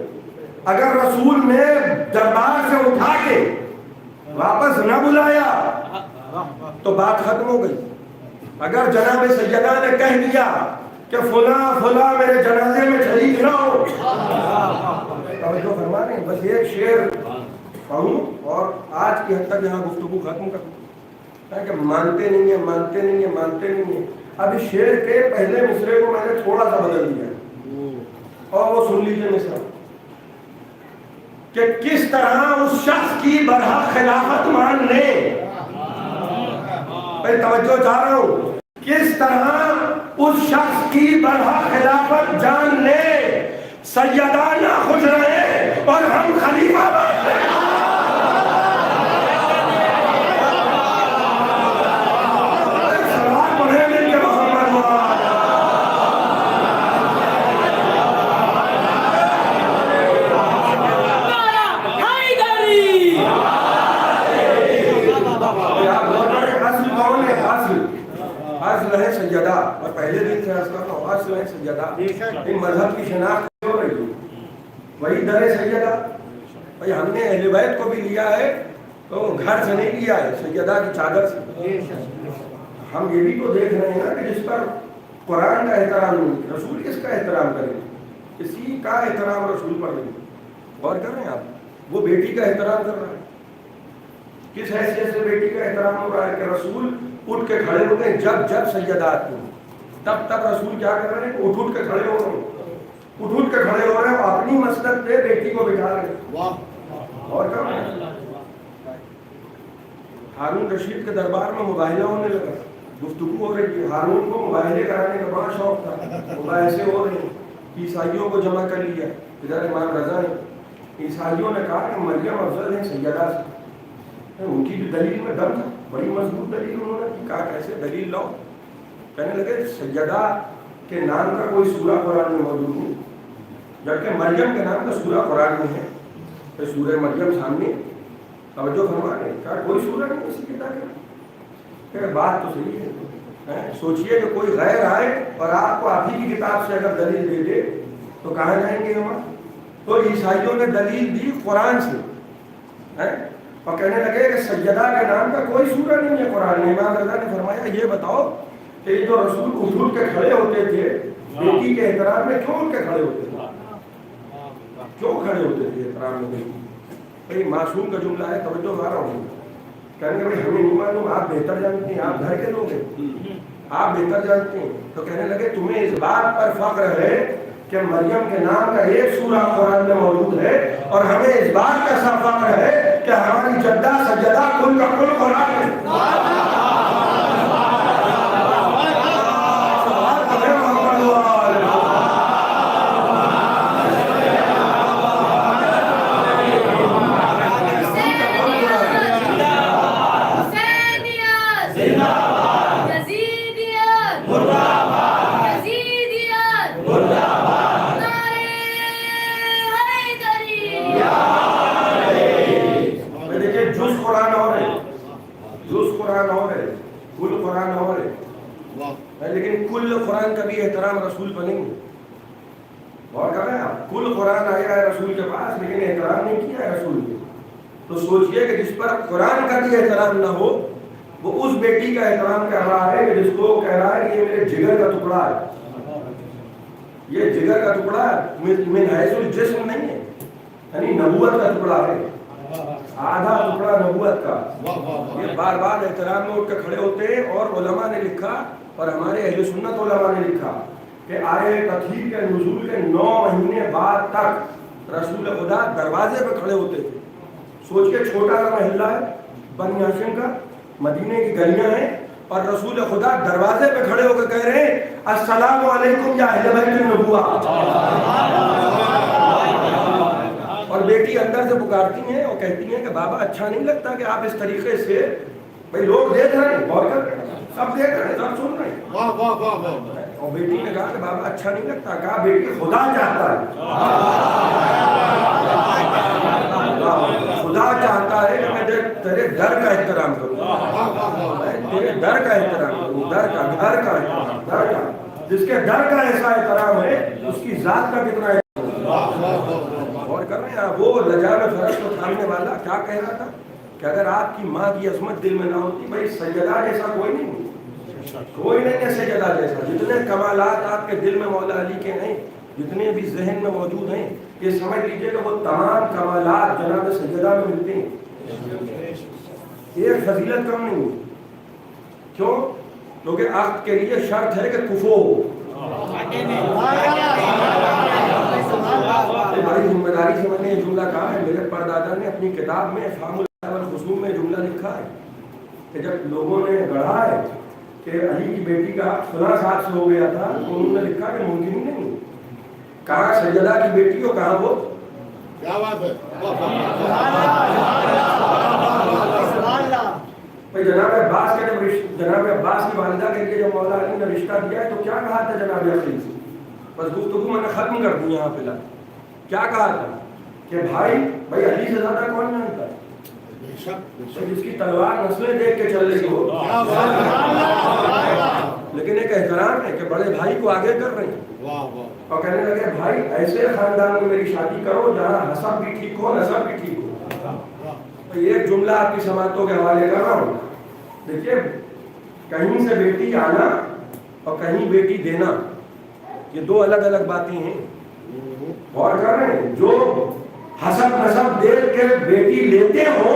اگر رسول نے دربار سے اٹھا کے واپس نہ بلایا تو بات ختم ہو گئی۔ اگر جناب سیدہ نے کہہ دیا کہ فلاں فلاں میرے جنازے میں شریک نہ ہو، توجہ فرما رہے ہیں، بس ایک شعر پڑھوں اور آج کی حد تک یہاں گفتگو ختم کر دوں کہ مانتے نہیں ہیں، مانتے نہیں ہیں، مانتے نہیں ہیں۔ اب اس شعر کے پہلے مصرے کو میں نے تھوڑا سا بدل دیا اور وہ سن لیجیے مصرا کہ کس طرح اس شخص کی برحق خلافت مان لے، میں توجہ چاہ رہا ہوں، کس طرح اس شخص کی برحق خلافت جان لے، سیدہ ناخوش رہے اور ہم خلیفہ بن لیں۔ سلام پڑھے مل کے محمد اصل ہے سیدہ، اور پہلے دن سے عرض کرتا ہوں اصل ہے سیدہ، ان مذہب کی شناخت ہو رہی ہے وہی در سیدہ۔ بھائی ہم نے اہل بیت کو بھی لیا ہے تو گھر سے نہیں لیا ہے، سیدہ کی چادر سے۔ ہم یہ بھی تو دیکھ رہے ہیں نا کہ جس پر قرآن کا احترام نہیں، رسول کس کا احترام کریں؟ کسی کا احترام رسول پر نہیں۔ غور کر رہے ہیں آپ، وہ بیٹی کا احترام کر رہا ہے، کس حیثیت سے بیٹی کا احترام ہو رہا ہے کہ رسول اٹھ کے کھڑے ہوتے ہیں، جب جب سیدہ آتی ہیں تب رسول کیا کر رہے ہیں؟ اٹھ کے کھڑے ہو رہے ہیں، اٹھ کے کھڑے ہو رہے ہیں، اپنی مسلک پہ بیٹی کو بٹھا رہے ہیں۔ اور کیا ہارون رشید کے دربار میں مباہلہ ہونے لگا، گفتگو ہو رہی ہے، ہارون کو مباہلے کرانے کا بڑا شوق تھا، مباحثے ہو رہے ہیں، عیسائیوں کو جمع کر لیا، ادھر امام رضا نے، عیسائیوں نے کہا کہ مریم افضل ہے سیدہ سے، ان کی بھی دلیل میں دم تھا، بڑی مضبوط دلیل انہوں نے کہا کیسے دلیل لاؤ؟ کہنے لگے سیدہ کے نام کا کوئی سورہ قرآن میں موجود نہیں، جبکہ مریم کے نام کا سورہ قرآن میں ہے، تو سورہ مریم سامنے، توجہ فرما رہے ہیں، کہا کوئی سورہ نہیں اسی کتاب میں۔ کہ بات تو صحیح ہے، سوچئے کہ کوئی غیر آئے اور آپ کو آپ ہی کی کتاب سے اگر دلیل دے دے تو کہاں جائیں گے ہم؟ تو عیسائیوں نے دلیل دی قرآن سے، اور کہنے لگے کہ سیدہ کے نام کا کوئی سورہ نہیں ہے قرآن میں۔ امام رضا نے فرمایا یہ بتاؤ کہ یہ جو رسول اٹھ کے کھڑے ہوتے تھے بیٹی کے احترام میں، کیوں اٹھ کے کھڑے ہوتے تھے؟ کیوں کھڑے ہوتے تھے احترام میں بیٹی؟ بھائی معصوم کا جملہ ہے، توجہ آ رہا ہوں، کہیں گے بھائی ہمیں نہیں معلوم، آپ بہتر جانتے ہیں، آپ گھر کے لوگ ہیں، آپ بہتر جانتے ہیں۔ تو کہنے لگے تمہیں اس بات پر فخر ہے کہ مریم کے نام کا ایک سورہ قرآن میں موجود ہے، اور ہمیں اس بات کا سا فخر ہے کہ ہماری جدہ سجدہ کل کا کل قرآن ہے۔ قرآن کا بھی احترام رسول پر نہیں ہے. غور کر رہے ہیں آپ, کل قرآن آیا ہے رسول کے پاس لیکن احترام نہیں کیا ہے رسول نے. تو سوچئے کہ جس پر قرآن کا بھی احترام نہ ہو وہ اس بیٹی کا احترام کر رہا ہے جس کو کہہ رہا ہے کہ یہ میرے جگر کا ٹکڑا ہے, یہ جگر کا ٹکڑا من حیث الجسم نہیں ہے, یعنی نبوت کا ٹکڑا ہے, آدھا ٹکڑا نبوت کا. یہ بار بار احترام میں اٹھ کے کھڑے ہوتے ہیں. اور علماء نے لکھا اور ہمارے اہل سنت علماء نے لکھا کہ آئے تطہیر کے نزول کے 9 مہینے بعد تک رسول خدا دروازے پہ کھڑے ہوتے تھے. سوچئے چھوٹا سا محلہ ہے بنی ہاشم کا, مدینے کی گلیاں ہیں, اور رسول خدا دروازے پہ کھڑے ہو کے کہہ رہے ہیں السلام علیکم یا اہل بیت النبوہ. اور بیٹی اندر سے پکارتی ہیں اور کہتی ہیں کہ بابا اچھا نہیں لگتا کہ آپ اس طریقے سے, بھائی لوگ دیکھ رہے ہیں, غور کر رہے ہیں, سب دیکھ رہے ہیں, سب سن رہے ہیں. واہ واہ واہ واہ. اور بیٹی نے کہا کہ بابا اچھا نہیں لگتا. کہا بیٹی خدا چاہتا ہے, خدا چاہتا ہے کہ میں تیرے در کا احترام کروں, تیرے در کا احترام کروں, در کا, گھر کا احترام, در کا. جس کے در کا ایسا احترام ہے اس کی ذات کا کتنا احترام. غور کر رہے ہیں وہ لجام فرش کو تھامنے والا کیا کہہ رہا تھا کہ اگر آپ کی ماں کی عظمت دل میں نہ ہوتی, بھائی سیدہ جیسا کوئی نہیں, کوئی نہیں ہے سیدہ جیسا. جتنے کمالات آپ کے دل میں مولا علی کے ہیں, جتنے بھی ذہن میں موجود ہیں, یہ سمجھ لیجئے کہ وہ تمام کمالات جناب سیدہ میں ملتے ہیں. ایک فضیلت کم نہیں ہوئی. کیوں؟ کیونکہ عقد کے لیے شرط ہے کہ کفو ہو. بڑی ذمہ داری سے میں نے یہ جملہ کہا ہے. میرے پردادا نے اپنی کتاب میں افہام الخصوم میں جملہ لکھا ہے کہ جب لوگوں نے گڑھا ہے کہ علی کی بیٹی کا فلاں سال سے ہو گیا تھا, تو انہوں نے لکھا کہ ممکن ہی نہیں. کہاں سیدہ کی بیٹی ہو, کہاں وہ, کیا بات ہے. جناب عباس کے جناب عباس کی والدہ کے لیے جب مولا علی نے رشتہ دیا ہے تو کیا کہا تھا جناب عقیل سے؟ بس گفتگو میں نے ختم کر دی یہاں فی الحال. کیا کہا تھا کہ بھائی علی سے زیادہ کون جانتا ہے, جس کی تلوار نسلیں دیکھ کے چل رہی ہو. لیکن ایک احترام ہے کہ بڑے بھائی کو آگے کر رہے ہیں اور کہنے لگے بھائی ایسے خاندان میں میری شادی کرو جہاں حسب بھی ٹھیک ہو, نسب بھی ٹھیک ہو. ایک جملہ آپ کی سماعتوں کے حوالے کر رہا ہوں. دیکھیے کہیں سے بیٹی آنا اور کہیں بیٹی دینا یہ دو الگ الگ باتیں ہیں. غور کر رہے ہیں, جو حسب نسب دیکھ کے بیٹی لیتے ہو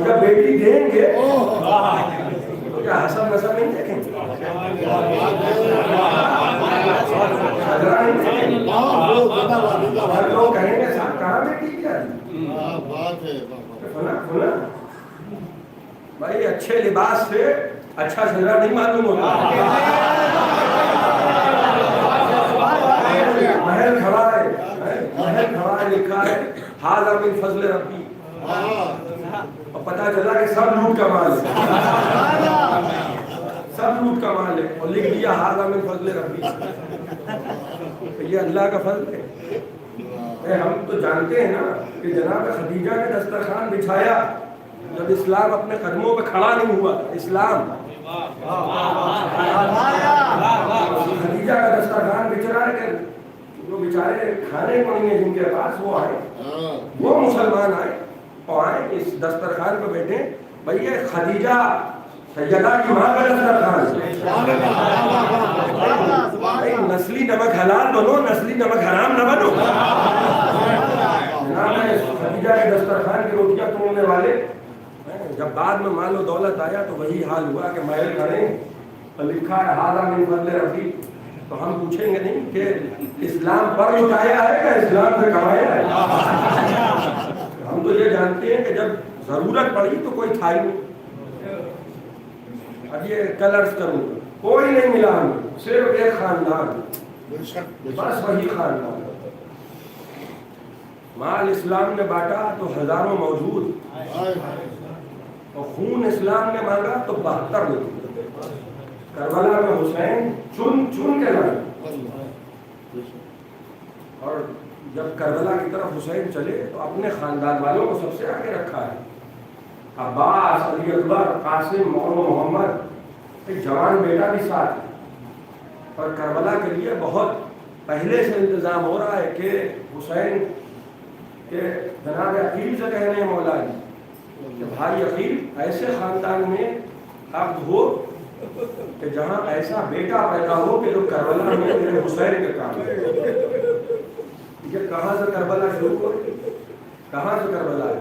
جب بیٹی دیں گے تو کیا حسب نسب نہیں دیکھیں گے؟ لوگ کہیں گے صاحب کہاں بیٹی کیا بھائی اچھے لباس سے اچھا چہرہ نہیں معلوم ہوتا. محل کھڑا ہے, محل کھڑا ہے, لکھا ہے ھذا من فضل ربی, اور پتہ چلا کہ سب لوٹ کا مال ہے, سب لوٹ کا مال ہے, اور لکھ دیا ھذا من فضل ربی. یہ اللہ کا فضل ہے. ہم تو جانتے ہیں نا کہ جناب خدیجہ نے دسترخوان بچھایا جب اسلام اپنے قدموں پہ کھڑا نہیں ہوا. اسلام خدیجہ کا دسترخوان بچھا کے جو بیچارے کھانے کو نہیں ہیں جن کے پاس, وہ آئے, وہ مسلمان آئے اور آئے اس دسترخوان پہ بیٹھے. بھائی یہ خدیجہ سیدہ کی ماں کا دسترخوان, نسلی نمک حلال بنو, نسلی نمک حرام نہ بنو. خدیجہ کے دسترخوان کی روٹیاں توڑنے والے جب بعد میں مال و دولت آیا تو وہی حال ہوا کہ محل کھڑے اور لکھا ہے ھذا من فضل ربی. تو ہم پوچھیں گے نہیں کہ اسلام پر لٹایا ہے کہ اسلام سے کمایا ہے. ہم تو یہ جانتے ہیں کہ جب ضرورت پڑی تو کوئی تھا ہی نہیں. اب یہ کلرز کروں کوئی نہیں ملا ہمیں, صرف ایک خاندان, بس وہی خاندان. مال اسلام نے بانٹا تو ہزاروں موجود, اور خون اسلام نے مانگا تو 72 موجود. کربلا میں حسین چن چن کے لائے, اور جب کربلا کی طرف حسین چلے تو اپنے خاندان والوں کو سب سے آگے رکھا ہے. عباس، علی اکبر، قاسم اور محمد، ایک جوان بیٹا بھی ساتھ ہے. اور کربلا کے لیے بہت پہلے سے انتظام ہو رہا ہے کہ حسین کے جناب عقیل سے کہہ رہے ہیں مولا علی کہ بھائی عقیل ایسے خاندان میں عبد ہو کہ جہاں ایسا بیٹا پیدا ہو کہ جو کربلا میں میرے حسین کے کام ہے. یہ کہاں سے کربلا شروع ہو، کہاں سے کربلا ہے.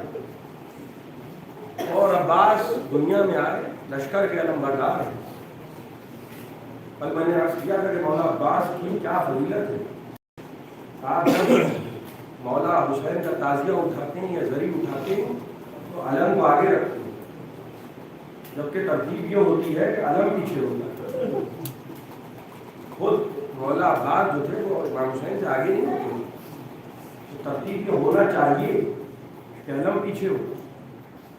اور عباس دنیا میں آئے لشکر کے علم بردار ہیں. کل میں نے عرض کیا تھا کہ مولا عباس کی کیا فضیلت ہے. آپ جب مولا حسین کا تعزیہ اٹھاتے ہیں یا زری اٹھاتے ہیں تو علم کو آگے رکھتے ہیں، جبکہ ترتیب یہ ہوتی ہے کہ علم پیچھے ہوتا ہے. خود مولا عباس جو تھے وہ امام حسین سے آگے نہیں ہوتے. ترتیب یہ ہونا چاہیے کہ علم پیچھے ہو،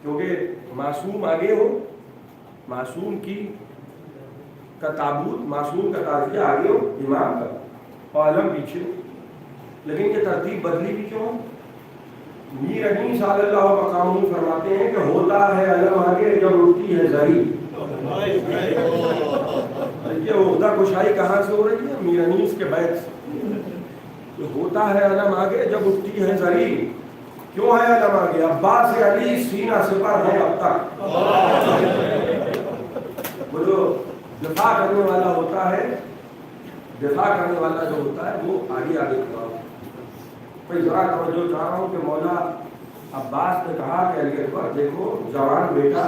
کیونکہ معصوم آگے ہو، معصوم کی کا تابوت، معصوم کا تعزیہ آگے ہو امام کا، اور علم پیچھے ہو. لیکن یہ ترتیب بدلی بھی کیوں؟ میر امین صلی اللہ مقامہ فرماتے ہیں کہ ہوتا ہے علم آگے جب اٹھتی ہے زری. یہ عہدہ کشائی کہاں سے ہو رہی ہے؟ میر امین کے بیت سے. ہوتا ہے علم آگے جب اٹھتی ہے زری. کیوں ہے علم آگے؟ عباس علی سینہ سپر ہے اب تک. وہ جو دفاع کرنے والا ہوتا ہے، دفاع کرنے والا جو ہوتا ہے وہ آگے آگے کھڑا ہوتا ہے. کوئی ذرا توجہ چاہ رہا ہوں کہ مولا عباس نے کہا کہ علی اکبر دیکھو جوان بیٹا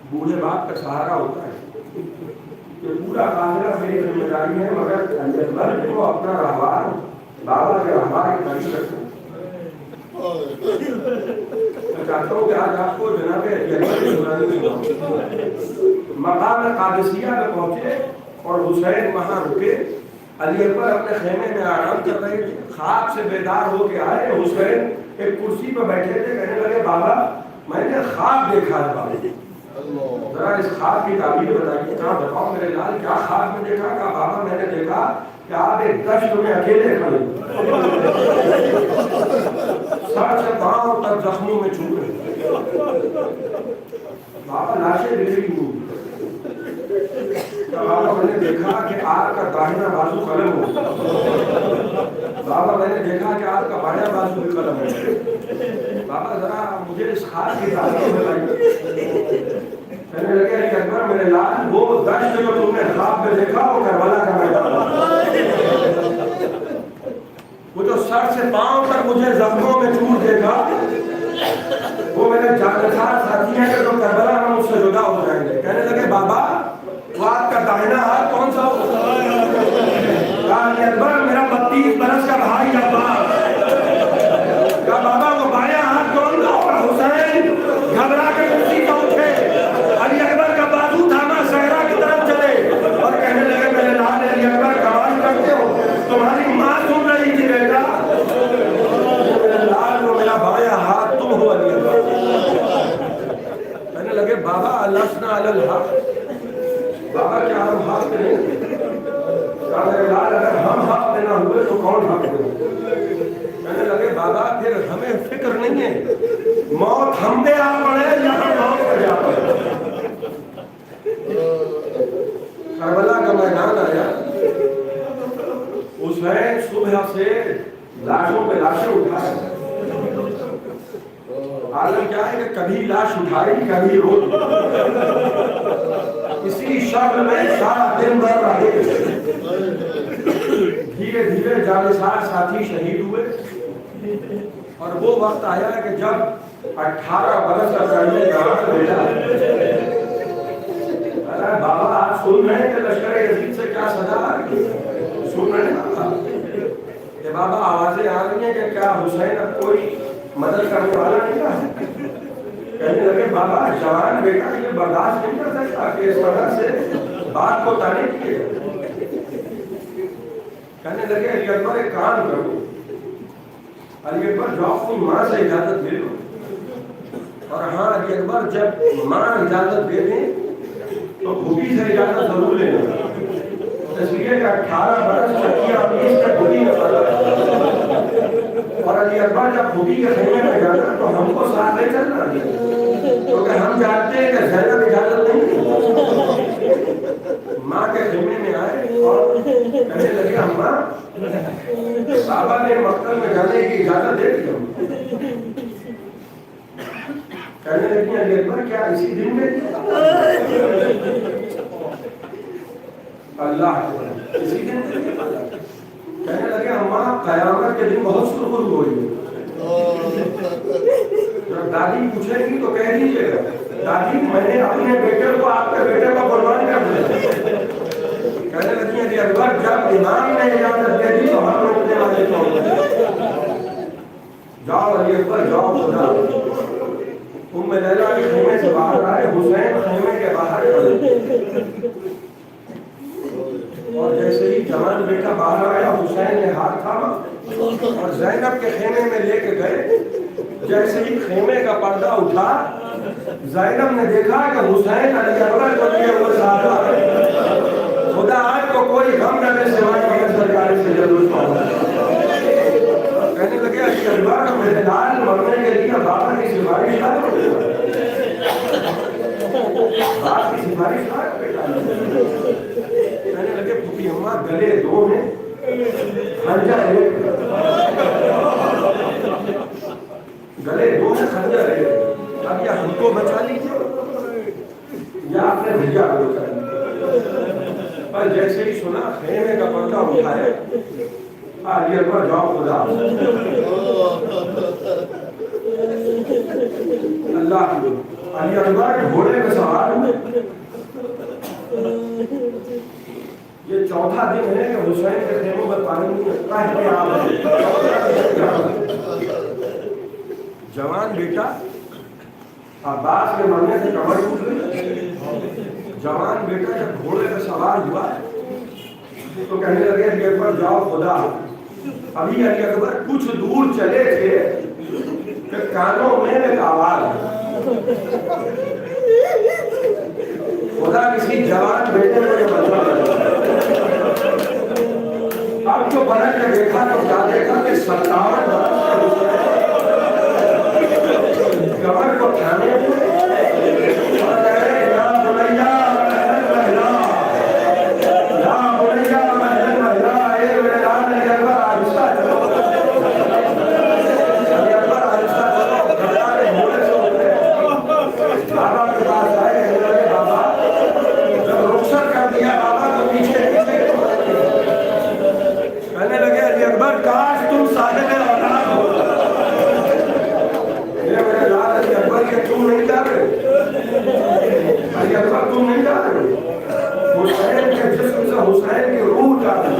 بوڑھے باپ کا سہارا ہوتا ہے، یہ پورا قافلہ میری ذمہ داری ہے، مگر علی اکبر دیکھو اپنا رہبار بابا کے رہبار کے قریب رکھو. میں چاہتا ہوں کہ آج آپ کو جناب علی اکبر کی سنانی میں مقام قادسیہ میں پہنچے اور حسین وہاں رکے. علی اکبر اپنے خیمے میں آرام کر رہے تھے، خواب سے بیدار ہو کے آئے. حسین ایک کرسی پہ بیٹھے تھے، کہنے لگے بابا میں نے خواب دیکھا ہے. بابا ذرا اس خواب کی تعبیر بتائیے. کہاں بتاؤ میرے لال کیا خواب میں دیکھا؟ کہا بابا میں نے دیکھا کہ آپ ایک دشت میں اکیلے کھڑے، سر سے پاؤں تک زخموں میں چھو رہے. بابا لاشیں بکھری ہوئی. بابا میں نے دیکھا کہ آپ کا داہنا بازو قلم ہو. بابا میں نے دیکھا کہ آپ کا بایاں بازو بھی قلم ہو. بابا ذرا مجھے اس خواب کی تعبیر بتائیے. کہنے لگے علی اکبر میرے لال وہ دشت جو تم نے خواب میں دیکھا وہ کربلا کا میدان، وہ جو سر سے پاؤں تک مجھے زخموں میں چور دیکھا وہ میرے جانسار ساتھی ہیں کہ جو کربلا میں مجھ سے جدا ہو جائیں گے. کہنے لگے بابا وہ آپ کا داہنا ہاتھ کون سا ہو؟ کہا علی اکبر میرا 32 برس کا بھائی عباس. کہا بابا وہ بایاں ہاتھ کون سا ہوگا؟ حسین گھبرا کے کرسی سے اٹھے، علی اکبر کا بازو تھاما، صحرا کی طرف چلے اور کہنے لگے میرے لال علی اکبر کمال کرتے ہو، تمہاری ماں سن رہی تھی بیٹا. میرے لال وہ میرا بایاں ہاتھ تم ہو علی اکبر. کہنے لگے بابا لسنا علی الحق. بابا کیا ہم حق پہ نہیں؟ کہا میرے لال اگر ہم حق پہ نہ ہوئے تو کون حق پہ؟ کہنے لگے بابا پھر ہمیں فکر نہیں ہے موت ہم پہ آ پڑے یا ہم موت پہ جا پڑے. کربلا کا میدان آیا. حسین صبح سے لاشوں پہ لاشیں اٹھائے. عالم کیا ہے کہ کبھی لاش اٹھائی کبھی رو. اسی شکل میں سارا دن بھر رہے. دھیرے دھیرے جانسار ساتھی شہید ہوئے اور وہ وقت آیا کہ جب 18 برس کا پہلے جوان بیٹا بابا آپ سن رہے ہیں کہ لشکر یزید سے کیا سزا آ رہی ہے؟ سن رہے ہیں بابا کہ بابا آوازیں آ رہی ہیں کہ کیا حسین اب کوئی مدد کرنے والا نہیں تھا؟ کہنے لگے بابا جوان بیٹا یہ برداشت نہیں کر سکتا کہ اس طرح سے بات کو تانے کیے. کہنے لگے علی اکبر ایک کام کرو، علی اکبر جو اپنی ماں سے اجازت لے لو. اور ہاں علی اکبر جب ماں اجازت دے دیں تو بھوکی سے اجازت ضرور لے لو، اس لیے کہ 18 برس چکیا 20 تک بھوکی میں پڑا. اور علی اکبر جب پھوپھی کے خیمے میں جانا تو ہم کو ساتھ لے چلنا، کیونکہ ہم جانتے ہیں کہ زینب اجازت نہیں دی۔ ماں کے خیمے میں آئے اور کہنے لگے اماں بابا نے مقتل میں جانے کی اجازت دے دی ہم۔ کہنے لگی علی اکبر کیا اسی دن میں اللہ اسی دن کہنے لگے اماں قیامت کے دن بہت سرخرو ہوئی ہے۔ جب دادی پوچھے گی تو کہہ دیجیے گا دادی میں نے اپنے بیٹے کو آپ کے بیٹے کو قربان کر دیا۔ کہنے لگی علی اکبر جب امام نے اجازت دے دی تو ہم روکنے والے کون؟ جاؤ علی اکبر جاؤ خدا۔ ام لیلا کے خیمے سے باہر آئے، حسین خیمے کے باہر کھڑے، اور جیسے ہی جوان بیٹا باہر آیا حسین نے ہاتھ تھاما اور زینب کے خیمے میں لے کے گئے۔ جیسے ہی خیمے کا پردہ اٹھا زینب نے دیکھا کہ حسین علی اکبر کو لیے ہوئے صحابہ ہیں۔ خدا آج کو کوئی غم نہ دے سوائے ہمیں سرکار سے ضرور پاؤں۔ کہنے لگے علی اکبر میرے لال مرنے کے لیے بابا کی سفارش آئے، باپ کی سفارش آئے۔ کہنے لگے پھوپھی اماں گلے دو ہیں خنجر ایک، گلے دو ہیں خنجر ایک، اب یا ہم کو بچا لیجیے یا آپ نے بھیا کو بچا لیجیے۔ پر جیسے ہی سنا خیمے کا پردہ اٹھائے علی اکبر جاؤ خدا۔ اللہ علی اکبر گھوڑے میں سوار ہوئے۔ یہ چوتھا دن ہے کہ حسین کے خیموں میں پانی نہیں ہے۔ جوان بیٹا عباس کے مرنے سے کمر ٹوٹ گئی۔ جوان بیٹا جب گھوڑے میں سوار ہوا تو کہنے لگے علی اکبر جاؤ خدا۔ ابھی علی اکبر کچھ دور چلے تھے کہ کانوں میں ایک آواز، خدا کسی جوان بیٹے کو یہ بدلا دے۔ اب جو پلٹ کے دیکھا تو کیا دیکھا کہ 57 برس کے کمر کو تھانے ہوئے اور کہہ رہے یا بنیا مہل مہلا، یا بنیا مہل مہلا، اے میرے لال علی اکبر آہستہ چلو، علی اکبر آہستہ چلو۔ گھبراہٹ گھوڑے سے اترے، بابا کے پاس آئے، کہنے لگے بابا جب رخصت کر دیا بابا تو پیچھے پیچھے کہنے لگے علی اکبر کاش تم صاحب اولاد ہو۔ یہ میرے لال علی اکبر یہ تم نہیں جا رہے، علی اکبر تم نہیں جا رہے، حسین کے جسم سے حسین کی روح جا رہی۔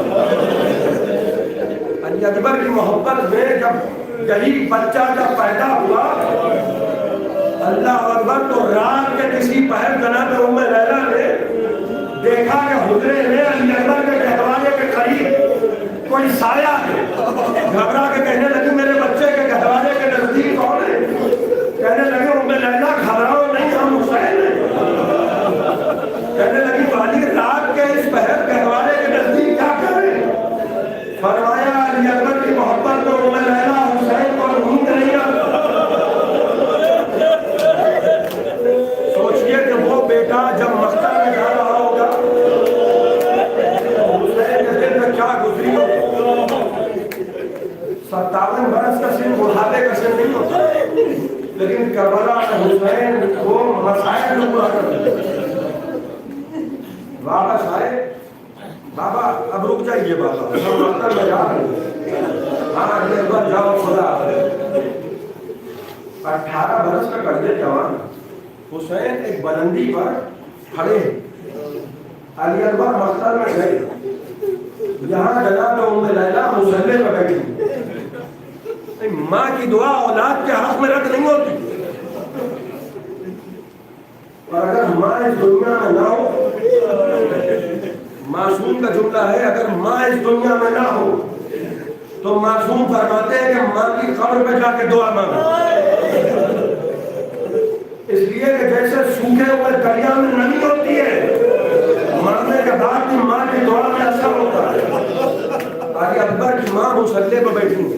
علی اکبر کی محبت میں جب یہی بچہ جب پیدا ہوا اللہ اکبر تو رات کے کسی پہر جناب ام لیلا نے دیکھا کہ حجرے میں علی اکبر کے گہوارے کے قریب کوئی سایہ ہے۔ گھبرا کے کہنے لگی میرے بچے کے گہوارے کے نزدیک کون ہے؟ کہنے لگے ام لیلا گھبراؤ نہیں ہم حسین ہیں۔ کہنے لگی والی رات کے اس پہر گہوارے کے نزدیک کیا کریں؟ فرمایا علی اکبر کی محبت تو ام لیلا حسین کو نیند نہیں آتا۔ سوچئے کہ وہ بیٹا جب مقتل میں جا رہا ہوگا حسین کے دل میں کیا گزری ہوگی۔ 57 برس کا سن بڑھاپے کا سن نہیں ہوتا، لیکن کربلا میں حسین کو مسائل میں پورا کر دیا۔ واپس آئے، بابا اب رک جائیے بابا ہم مقتل میں جا رہے ہیں۔ ہاں علی اکبر جاؤ خدا۔ 18 برس کا کردے جوان حسین ایک بلندی پر کھڑے، علی اکبر مقتل میں گئے، یہاں جناب ام لیلا مصلی پہ بیٹھی۔ ماں کی دعا اولاد کے حق میں رد نہیں ہوتی، اور اگر ماں اس دنیا میں نہ ہو، معصوم کا جملہ ہے اگر ماں اس دنیا میں نہ ہو تو معصوم فرماتے ہیں کہ ماں کی قبر پہ جا کے دعا مانگو، اس لیے کہ جیسے سوکھے ہوئے دریا میں نمی ہوتی ہے مرنے کے بعد بھی ماں کی دعا میں اثر ہوتا ہے۔ علی اکبر کی ماں مصلی پہ بیٹھی ہے